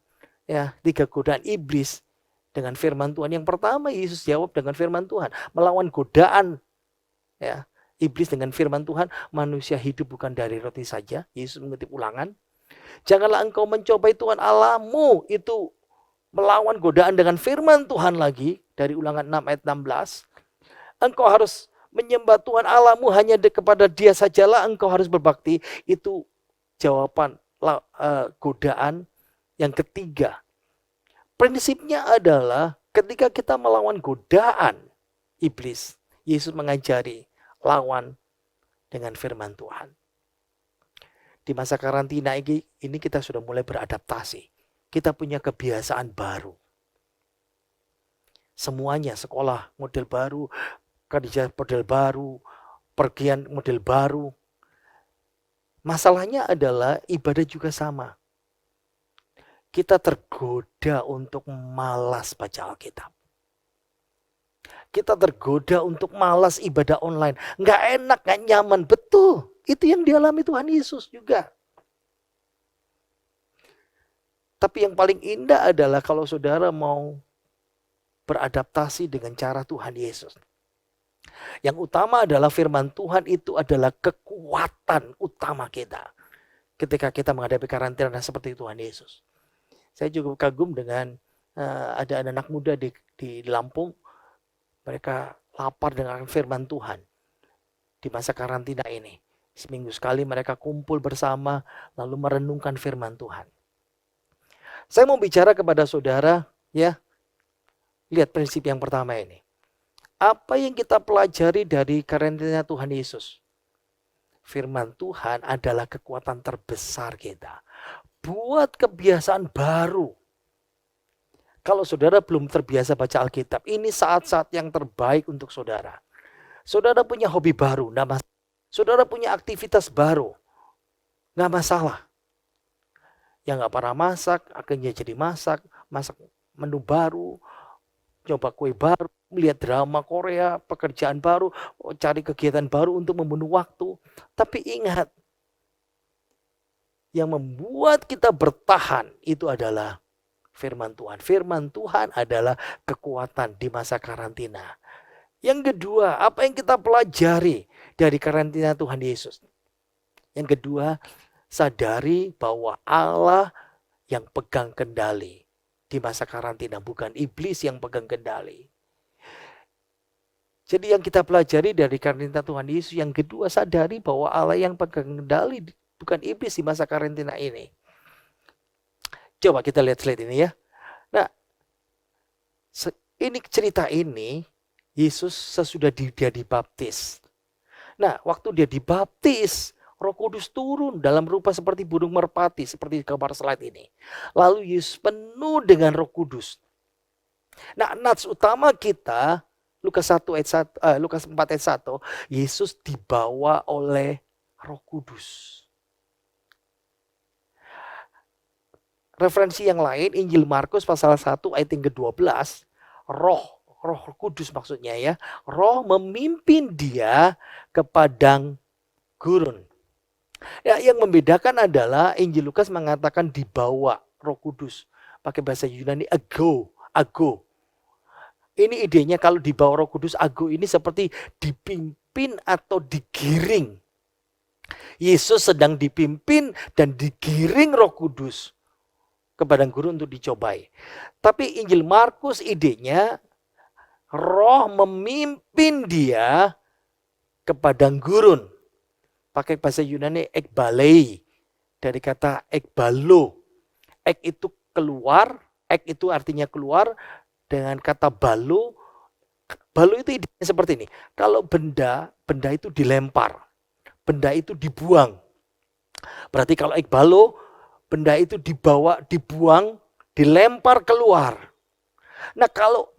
ya, tiga godaan iblis dengan firman Tuhan. Yang pertama Yesus jawab dengan firman Tuhan, melawan godaan ya iblis dengan firman Tuhan, manusia hidup bukan dari roti saja. Yesus mengutip Ulangan. Janganlah engkau mencobai Tuhan Allahmu, itu melawan godaan dengan firman Tuhan lagi dari Ulangan 6 ayat 16. Engkau harus menyembah Tuhan Allahmu, hanya kepada Dia sajalah engkau harus berbakti. Itu jawaban godaan yang ketiga. Prinsipnya adalah ketika kita melawan godaan iblis, Yesus mengajari lawan dengan firman Tuhan. Di masa karantina ini kita sudah mulai beradaptasi. Kita punya kebiasaan baru. Semuanya, sekolah model baru, kerja model baru, pergian model baru. Masalahnya adalah ibadah juga sama. Kita tergoda untuk malas baca Alkitab. Kita tergoda untuk malas ibadah online. Nggak enak, nggak nyaman. Betul, itu yang dialami Tuhan Yesus juga. Tapi yang paling indah adalah kalau saudara mau beradaptasi dengan cara Tuhan Yesus. Yang utama adalah firman Tuhan itu adalah kekuatan utama kita. Ketika kita menghadapi karantina seperti Tuhan Yesus. Saya cukup kagum dengan ada anak muda di Lampung. Mereka lapar dengan firman Tuhan di masa karantina ini. Seminggu sekali mereka kumpul bersama lalu merenungkan firman Tuhan. Saya mau bicara kepada saudara ya. Lihat prinsip yang pertama ini. Apa yang kita pelajari dari karantina Tuhan Yesus? Firman Tuhan adalah kekuatan terbesar kita. Buat kebiasaan baru. Kalau saudara belum terbiasa baca Alkitab, ini saat-saat yang terbaik untuk saudara. Saudara punya hobi baru, enggak masalah. Saudara punya aktivitas baru, enggak masalah. Yang enggak pernah masak, akhirnya jadi masak menu baru, coba kue baru, melihat drama Korea, pekerjaan baru, cari kegiatan baru untuk membunuh waktu. Tapi ingat, yang membuat kita bertahan itu adalah firman Tuhan. Firman Tuhan adalah kekuatan di masa karantina. Yang kedua, apa yang kita pelajari dari karantina Tuhan Yesus? Yang kedua, sadari bahwa Allah yang pegang kendali di masa karantina, bukan iblis yang pegang kendali. Jadi yang kita pelajari dari karantina Tuhan Yesus, yang kedua, sadari bahwa Allah yang pegang kendali, bukan iblis di masa karantina ini. Coba kita lihat slide ini ya. Nah, ini cerita ini, Yesus sesudah dia dibaptis. Nah, waktu dia dibaptis, Roh Kudus turun dalam rupa seperti burung merpati, seperti gambar slide ini. Lalu Yesus penuh dengan Roh Kudus. Nah, nats utama kita, Lukas 4 ayat 1, Yesus dibawa oleh Roh Kudus. Referensi yang lain, Injil Markus pasal 1 ayat yang ke-12, Roh Kudus maksudnya ya, Roh memimpin dia ke padang gurun. Ya, yang membedakan adalah Injil Lukas mengatakan dibawa Roh Kudus. Pakai bahasa Yunani ago. Ini idenya kalau dibawa Roh Kudus, ago ini seperti dipimpin atau digiring. Yesus sedang dipimpin dan digiring Roh Kudus ke padang gurun untuk dicobai. Tapi Injil Markus idenya Roh memimpin dia ke padang gurun. Pakai bahasa Yunani ekbalei, dari kata ekbalo. Ek itu keluar, ek itu artinya keluar, dengan kata balo. Balo itu idenya seperti ini. Kalau benda itu dilempar, benda itu dibuang. Berarti kalau ekbalo, benda itu dibuang, dilempar keluar. Nah kalau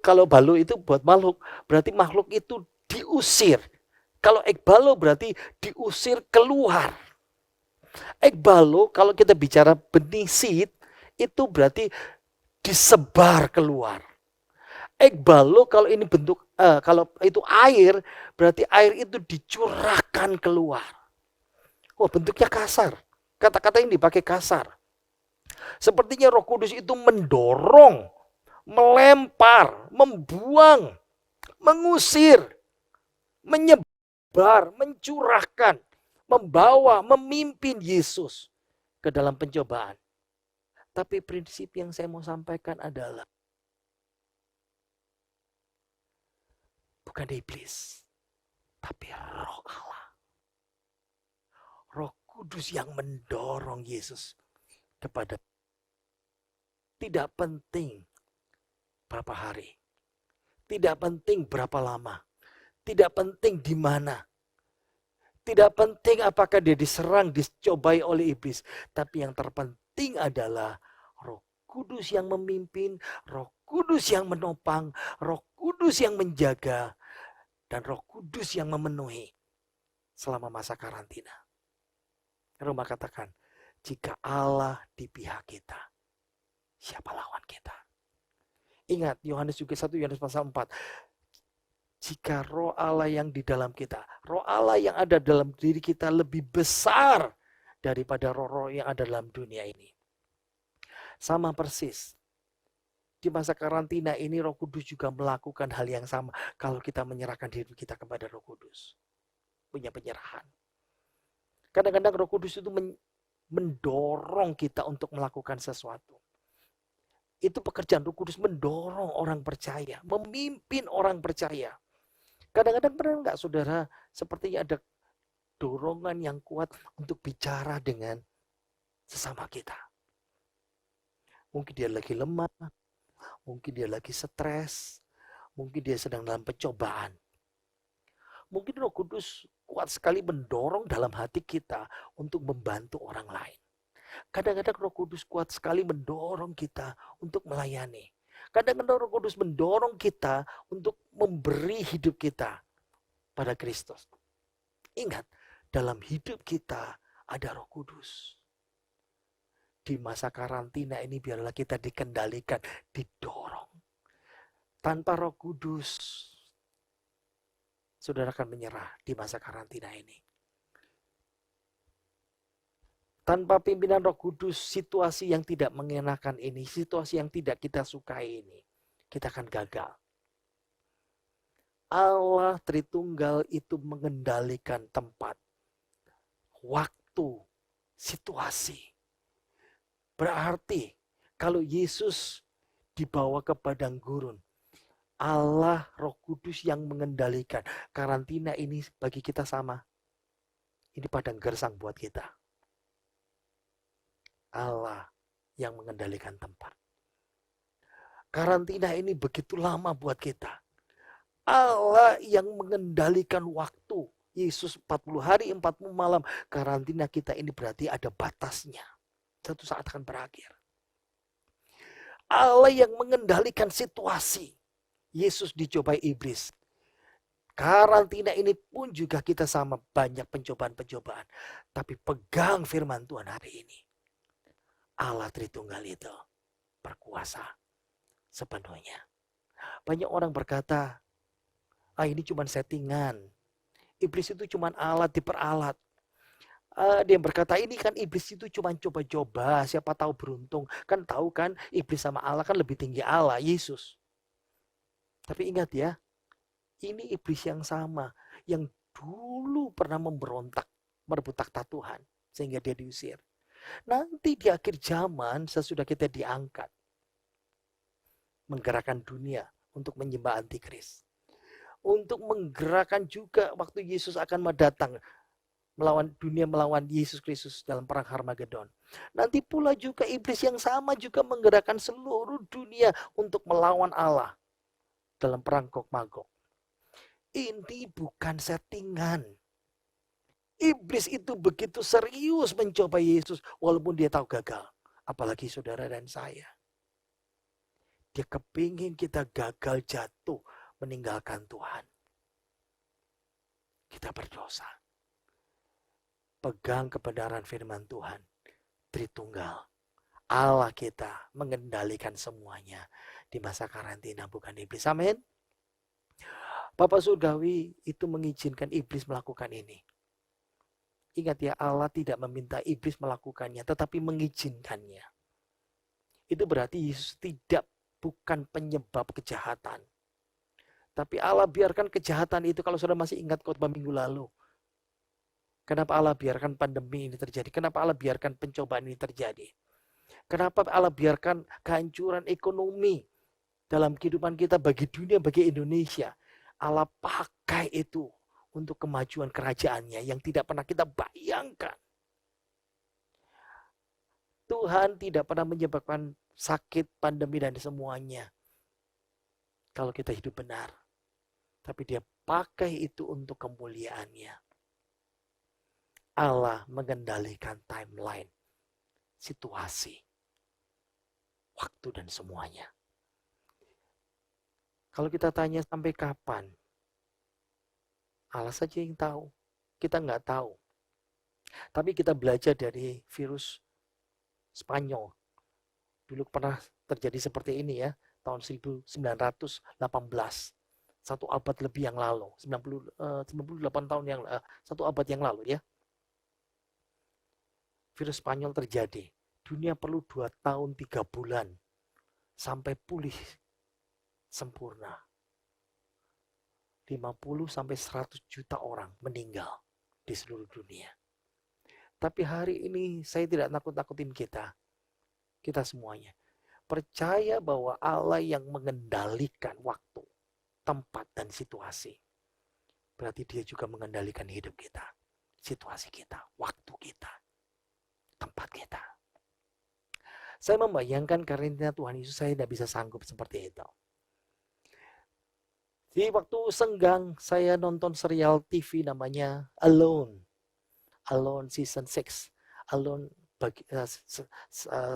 kalau balo itu buat makhluk, berarti makhluk itu diusir. Kalau ekbalo berarti diusir keluar. Ekbalo kalau kita bicara benih seed, itu berarti disebar keluar. Ekbalo kalau ini bentuk, kalau itu air, berarti air itu dicurahkan keluar. Wah, bentuknya kasar. Kata-kata yang dipakai kasar. Sepertinya Roh Kudus itu mendorong, melempar, membuang, mengusir, menyebar, mencurahkan, membawa, memimpin Yesus ke dalam pencobaan. Tapi prinsip yang saya mau sampaikan adalah bukan iblis, tapi Roh Allah. Roh Kudus yang mendorong Yesus kepada, tidak penting berapa hari, tidak penting berapa lama, tidak penting di mana, tidak penting apakah dia diserang, dicobai oleh iblis, tapi yang terpenting adalah Roh Kudus yang memimpin, Roh Kudus yang menopang, Roh Kudus yang menjaga, dan Roh Kudus yang memenuhi selama masa karantina. Roma katakan, jika Allah di pihak kita, siapa lawan kita? Ingat Yohanes juga 1 Yohanes pasal 4. Jika Roh Allah yang di dalam kita, Roh Allah yang ada dalam diri kita lebih besar daripada roh-roh yang ada dalam dunia ini. Sama persis. Di masa karantina ini Roh Kudus juga melakukan hal yang sama kalau kita menyerahkan diri kita kepada Roh Kudus. Punya penyerahan. Kadang-kadang Roh Kudus itu mendorong kita untuk melakukan sesuatu. Itu pekerjaan Roh Kudus, mendorong orang percaya, memimpin orang percaya. Kadang-kadang pernah enggak saudara, sepertinya ada dorongan yang kuat untuk bicara dengan sesama kita. Mungkin dia lagi lemah, mungkin dia lagi stres, mungkin dia sedang dalam pencobaan. Mungkin Roh Kudus kuat sekali mendorong dalam hati kita untuk membantu orang lain. Kadang-kadang Roh Kudus kuat sekali mendorong kita untuk melayani. Kadang-kadang Roh Kudus mendorong kita untuk memberi hidup kita pada Kristus. Ingat, dalam hidup kita ada Roh Kudus. Di masa karantina ini biarlah kita dikendalikan, didorong. Tanpa Roh Kudus, saudara akan menyerah di masa karantina ini. Tanpa pimpinan Roh Kudus, situasi yang tidak mengenakan ini, situasi yang tidak kita sukai ini, kita akan gagal. Allah Tritunggal itu mengendalikan tempat, waktu, situasi. Berarti kalau Yesus dibawa ke padang gurun, Allah Roh Kudus yang mengendalikan. Karantina ini bagi kita sama. Ini padang gersang buat kita. Allah yang mengendalikan tempat. Karantina ini begitu lama buat kita. Allah yang mengendalikan waktu. Yesus 40 hari 40 malam. Karantina kita ini berarti ada batasnya. Satu saat akan berakhir. Allah yang mengendalikan situasi. Yesus dicobai iblis. Karantina ini pun juga kita sama, banyak pencobaan-pencobaan. Tapi pegang firman Tuhan hari ini. Allah Tritunggal itu berkuasa sepenuhnya. Banyak orang berkata, ini cuma settingan. Iblis itu cuma alat diperalat. Dia berkata, ini kan iblis itu cuma coba-coba, siapa tahu beruntung. Kan tahu kan, iblis sama Allah kan lebih tinggi Allah, Yesus. Tapi ingat ya, ini iblis yang sama, yang dulu pernah memberontak, merebut takhta Tuhan, sehingga dia diusir. Nanti di akhir zaman, sesudah kita diangkat, menggerakkan dunia untuk menyembah antikris. Untuk menggerakkan juga waktu Yesus akan mendatang, melawan dunia, melawan Yesus Kristus dalam perang Harmagedon. Nanti pula juga iblis yang sama juga menggerakkan seluruh dunia untuk melawan Allah dalam perang Gog Magog. Ini bukan settingan. Iblis itu begitu serius mencoba Yesus walaupun dia tahu gagal. Apalagi saudara dan saya. Dia kepingin kita gagal jatuh meninggalkan Tuhan. Kita berdosa. Pegang kebenaran firman Tuhan. Tritunggal. Allah kita mengendalikan semuanya di masa karantina, bukan iblis. Amin. Bapak Surgawi itu mengizinkan iblis melakukan ini. Ingat ya, Allah tidak meminta iblis melakukannya, tetapi mengizinkannya. Itu berarti Yesus bukan penyebab kejahatan. Tapi Allah biarkan kejahatan itu, kalau saudara masih ingat khotbah minggu lalu. Kenapa Allah biarkan pandemi ini terjadi? Kenapa Allah biarkan pencobaan ini terjadi? Kenapa Allah biarkan kehancuran ekonomi dalam kehidupan kita bagi dunia, bagi Indonesia? Allah pakai itu untuk kemajuan kerajaannya yang tidak pernah kita bayangkan. Tuhan tidak pernah menyebabkan sakit, pandemi, dan semuanya. Kalau kita hidup benar. Tapi dia pakai itu untuk kemuliaannya. Allah mengendalikan timeline, situasi, waktu, dan semuanya. Kalau kita tanya sampai kapan, Allah saja yang tahu. Kita nggak tahu. Tapi kita belajar dari virus Spanyol. Dulu pernah terjadi seperti ini ya, tahun 1918. 1 abad lebih yang lalu, 98 tahun yang 1 abad yang lalu ya. Virus Spanyol terjadi. Dunia perlu 2 tahun 3 bulan sampai pulih sempurna. 50 sampai 100 juta orang meninggal di seluruh dunia. Tapi hari ini saya tidak nakut-nakutin kita semuanya. Percaya bahwa Allah yang mengendalikan waktu, tempat, dan situasi. Berarti dia juga mengendalikan hidup kita, situasi kita, waktu kita, tempat kita. Saya membayangkan karantina Tuhan Yesus, saya tidak bisa sanggup seperti itu. Di waktu senggang, saya nonton serial TV namanya Alone. Alone season 6. Alone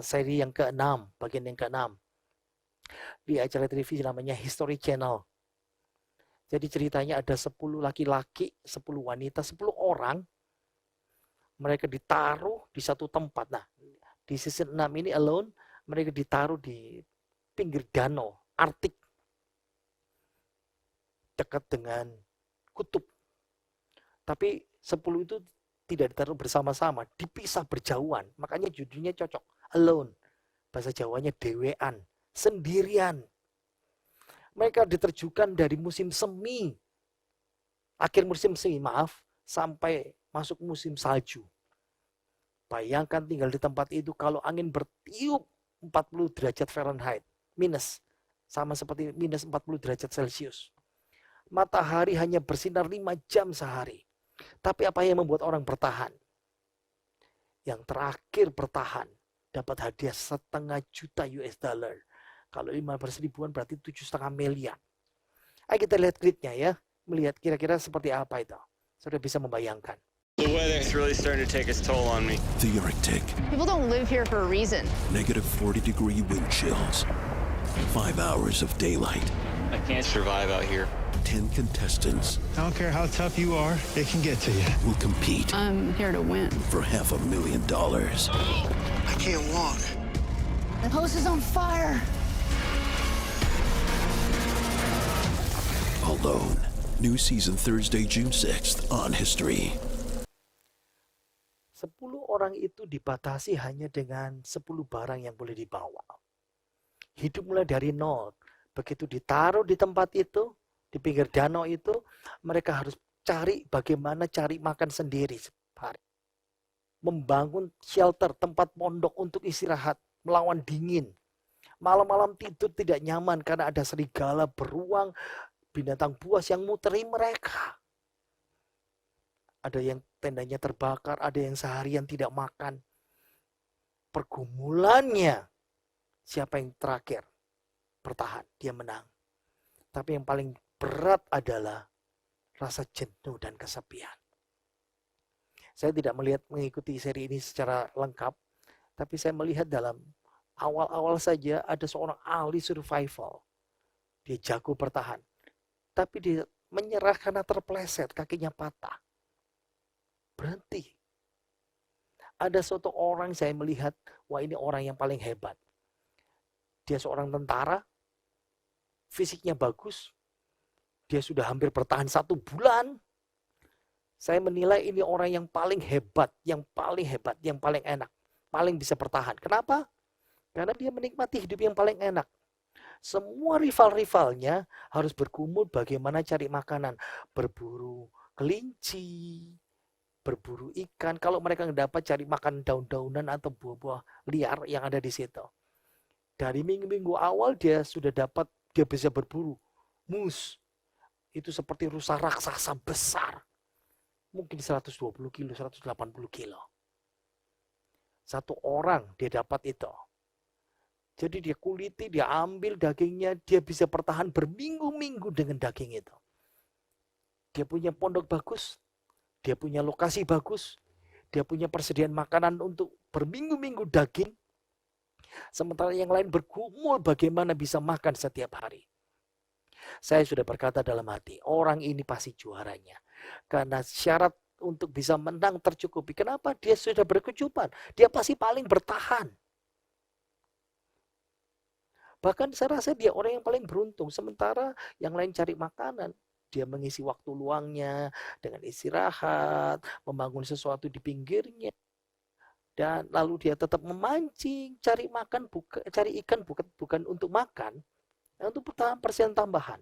seri yang ke-6, bagian yang ke-6. Di acara televisi namanya History Channel. Jadi ceritanya ada 10 laki-laki, 10 wanita, 10 orang. Mereka ditaruh di satu tempat. Nah, di season 6 ini Alone, mereka ditaruh di pinggir danau, Arktik. Dekat dengan kutub. Tapi 10 itu tidak ditaruh bersama-sama, dipisah berjauhan. Makanya judulnya cocok, Alone. Bahasa Jawanya dewean, sendirian. Mereka diterjukan dari musim semi, akhir musim semi, sampai masuk musim salju. Bayangkan tinggal di tempat itu kalau angin bertiup 40 derajat Fahrenheit, minus, sama seperti minus 40 derajat Celcius. Matahari hanya bersinar 5 jam sehari. Tapi apa yang membuat orang bertahan? Yang terakhir bertahan dapat hadiah $1,5 juta US. Kalau 15 ribuan berarti 7,5 miliar. Ayo kita lihat klipnya ya. Melihat kira-kira seperti apa itu. Sudah bisa membayangkan. The weather's really starting to take its toll on me. The Arctic. People don't live here for a reason. Negative 40-degree wind chills. 5 hours of daylight. I can't survive out here. 10 contestants. I don't care how tough you are, they can get to you. Will compete. I'm here to win. For $500,000. I can't walk. The house is on fire. Alone. New season Thursday, June 6th on History. 10 orang itu dibatasi hanya dengan 10 barang yang boleh dibawa. Hidup mulai dari nol. Begitu ditaruh di tempat itu, di pinggir danau itu, mereka harus bagaimana cari makan sendiri sehari. Membangun shelter, tempat pondok untuk istirahat, melawan dingin. Malam-malam tidur tidak nyaman karena ada serigala, beruang, binatang buas yang muteri mereka. Ada yang tendanya terbakar, ada yang seharian tidak makan. Pergumulannya, siapa yang terakhir bertahan, dia menang. Tapi yang paling berat adalah rasa jenuh dan kesepian. Saya tidak mengikuti seri ini secara lengkap, tapi saya melihat dalam awal-awal saja ada seorang ahli survival. Dia jago bertahan, tapi dia menyerah karena terpleset, kakinya patah. Berhenti. Ada suatu orang saya melihat, wah ini orang yang paling hebat. Dia seorang tentara, fisiknya bagus, dia sudah hampir bertahan 1 bulan. Saya menilai ini orang yang paling hebat, yang paling enak, paling bisa bertahan. Kenapa? Karena dia menikmati hidup yang paling enak. Semua rival-rivalnya harus bergumul bagaimana cari makanan. Berburu kelinci, berburu ikan. Kalau mereka nggak dapat, cari makan daun-daunan atau buah-buah liar yang ada di situ. Dari minggu-minggu awal dia bisa berburu mus. Itu seperti rusa raksasa besar. Mungkin 120 kilo, 180 kilo. Satu orang dia dapat itu. Jadi dia kuliti, dia ambil dagingnya, dia bisa bertahan berminggu-minggu dengan daging itu. Dia punya pondok bagus, dia punya lokasi bagus, dia punya persediaan makanan untuk berminggu-minggu daging. Sementara yang lain bergumul bagaimana bisa makan setiap hari. Saya sudah berkata dalam hati, orang ini pasti juaranya. Karena syarat untuk bisa menang tercukupi. Kenapa? Dia sudah berkecupan. Dia pasti paling bertahan. Bahkan saya rasa dia orang yang paling beruntung. Sementara yang lain cari makanan. Dia mengisi waktu luangnya dengan istirahat, membangun sesuatu di pinggirnya. Dan lalu dia tetap memancing, cari ikan bukan untuk makan, untuk persen tambahan.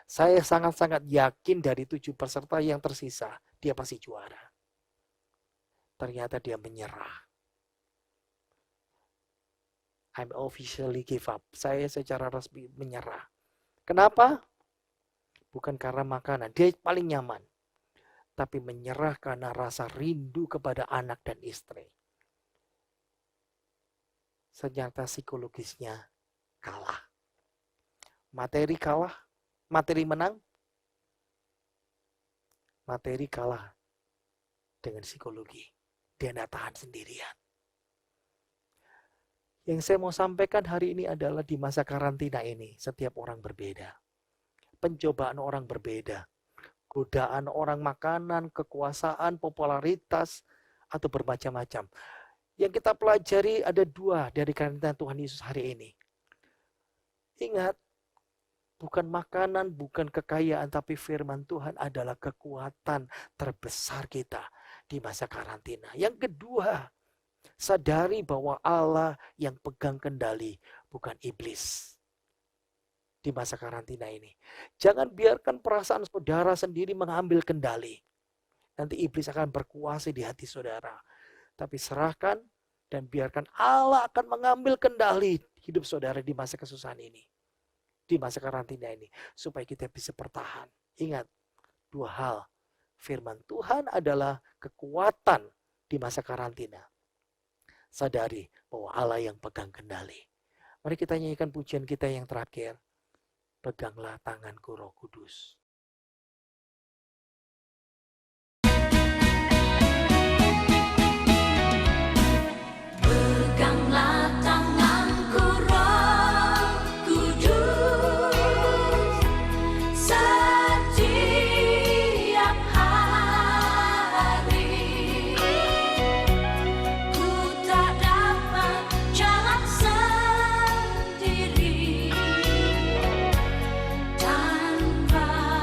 Saya sangat-sangat yakin dari 7 peserta yang tersisa, dia pasti juara. Ternyata dia menyerah. I'm officially give up. Saya secara resmi menyerah. Kenapa? Bukan karena makanan, dia paling nyaman. Tapi menyerah karena rasa rindu kepada anak dan istri. Ternyata psikologisnya kalah. Materi kalah, materi menang. Materi kalah dengan psikologi. Dia tidak tahan sendirian. Yang saya mau sampaikan hari ini adalah di masa karantina ini, setiap orang berbeda. Pencobaan orang berbeda. Godaan orang makanan, kekuasaan, popularitas, atau bermacam-macam. Yang kita pelajari ada 2 dari karantina Tuhan Yesus hari ini. Ingat, bukan makanan, bukan kekayaan, tapi firman Tuhan adalah kekuatan terbesar kita di masa karantina. Yang kedua, sadari bahwa Allah yang pegang kendali, bukan iblis. Di masa karantina ini. Jangan biarkan perasaan saudara sendiri mengambil kendali. Nanti iblis akan berkuasa di hati saudara. Tapi serahkan dan biarkan Allah akan mengambil kendali hidup saudara di masa kesusahan ini. Di masa karantina ini. Supaya kita bisa bertahan. Ingat, 2 hal. Firman Tuhan adalah kekuatan di masa karantina. Sadari bahwa Allah yang pegang kendali. Mari kita nyanyikan pujian kita yang terakhir. Peganglah tanganku Roh Kudus. Peganglah tanganku Roh Kudus, setiap hari ku tak dapat jalan sendiri tanpa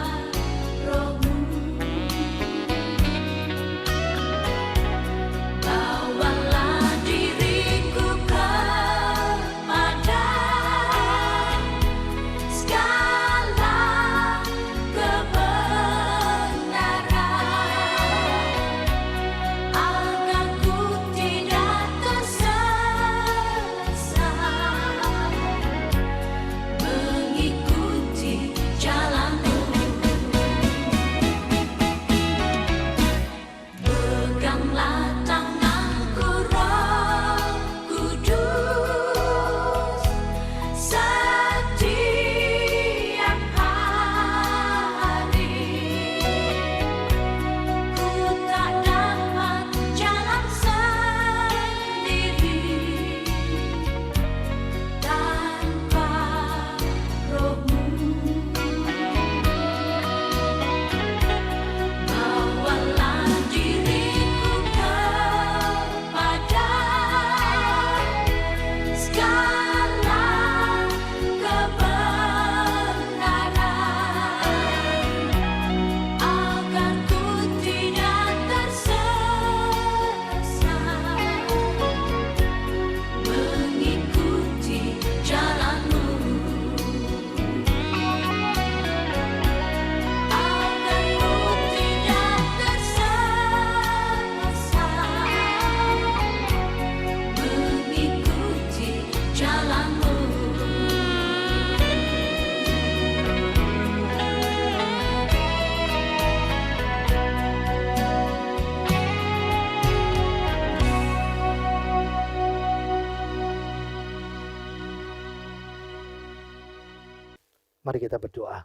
Mari kita berdoa.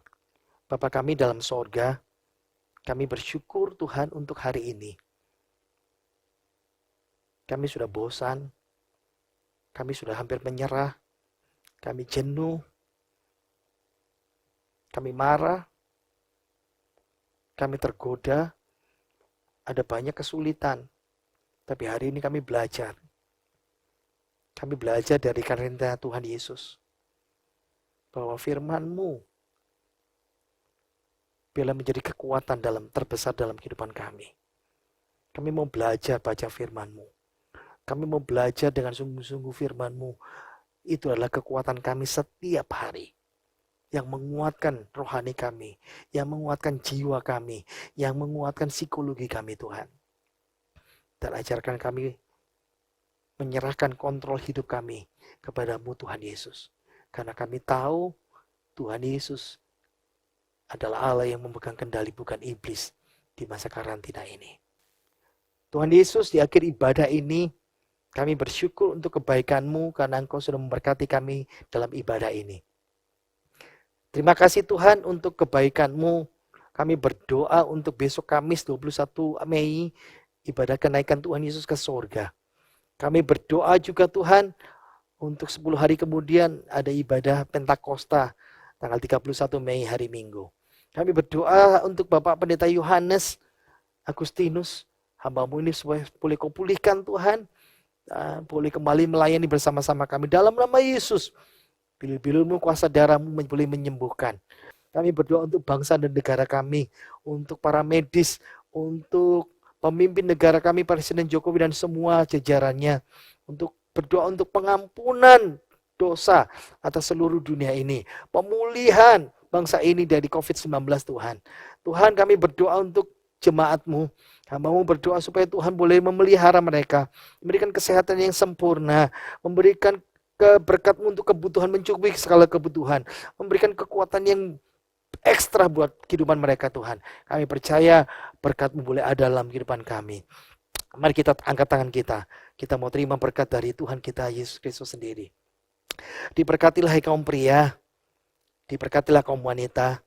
Bapa kami dalam sorga, kami bersyukur Tuhan untuk hari ini. Kami sudah bosan, kami sudah hampir menyerah, kami jenuh, kami marah, kami tergoda, ada banyak kesulitan. Tapi hari ini kami belajar. Kami belajar dari karunia Tuhan Yesus. Bahwa firman-Mu bila menjadi kekuatan terbesar dalam kehidupan kami. Kami mau belajar baca firman-Mu. Kami mau belajar dengan sungguh-sungguh firman-Mu. Itu adalah kekuatan kami setiap hari. Yang menguatkan rohani kami. Yang menguatkan jiwa kami. Yang menguatkan psikologi kami Tuhan. Dan ajarkan kami menyerahkan kontrol hidup kami kepada-Mu Tuhan Yesus. Karena kami tahu Tuhan Yesus adalah Allah yang memegang kendali bukan iblis di masa karantina ini. Tuhan Yesus, di akhir ibadah ini kami bersyukur untuk kebaikan-Mu karena Engkau sudah memberkati kami dalam ibadah ini. Terima kasih Tuhan untuk kebaikan-Mu. Kami berdoa untuk besok Kamis 21 Mei ibadah kenaikan Tuhan Yesus ke surga. Kami berdoa juga Tuhan untuk 10 hari kemudian ada ibadah Pentakosta tanggal 31 Mei hari Minggu. Kami berdoa untuk Bapak Pendeta Yohanes Agustinus, hamba-Mu ini supaya boleh Kau pulihkan Tuhan. Boleh kembali melayani bersama-sama kami dalam nama Yesus. Bilur-bilur-Mu, kuasa darah-Mu boleh menyembuhkan. Kami berdoa untuk bangsa dan negara kami, untuk para medis, untuk pemimpin negara kami, Presiden Jokowi dan semua jajarannya, untuk berdoa untuk pengampunan dosa atas seluruh dunia ini, pemulihan bangsa ini dari COVID-19 Tuhan. Tuhan, kami berdoa untuk jemaat-Mu. Hamba-Mu berdoa supaya Tuhan boleh memelihara mereka, memberikan kesehatan yang sempurna, memberikan berkat-Mu untuk kebutuhan, mencukupi segala kebutuhan, memberikan kekuatan yang ekstra buat kehidupan mereka Tuhan. Kami percaya berkat-Mu boleh ada dalam kehidupan kami. Mari kita angkat tangan kita. Kita mau terima berkat dari Tuhan kita Yesus Kristus sendiri. Diberkatilah hai kaum pria, diberkatilah kaum wanita,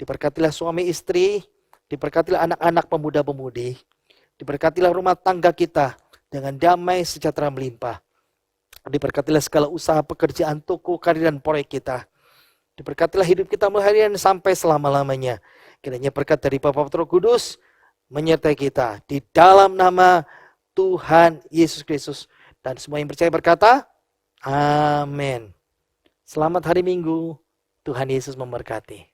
diberkatilah suami istri, diberkatilah anak-anak pemuda-pemudi, diberkatilah rumah tangga kita dengan damai sejahtera melimpah. Diberkatilah segala usaha pekerjaan, toko, karir dan proyek kita. Diberkatilah hidup kita harian sampai selama-lamanya. Kiranya berkat dari Bapa Putra Kudus menyertai kita di dalam nama Tuhan Yesus Kristus. Dan semua yang percaya berkata, amin. Selamat hari Minggu, Tuhan Yesus memberkati.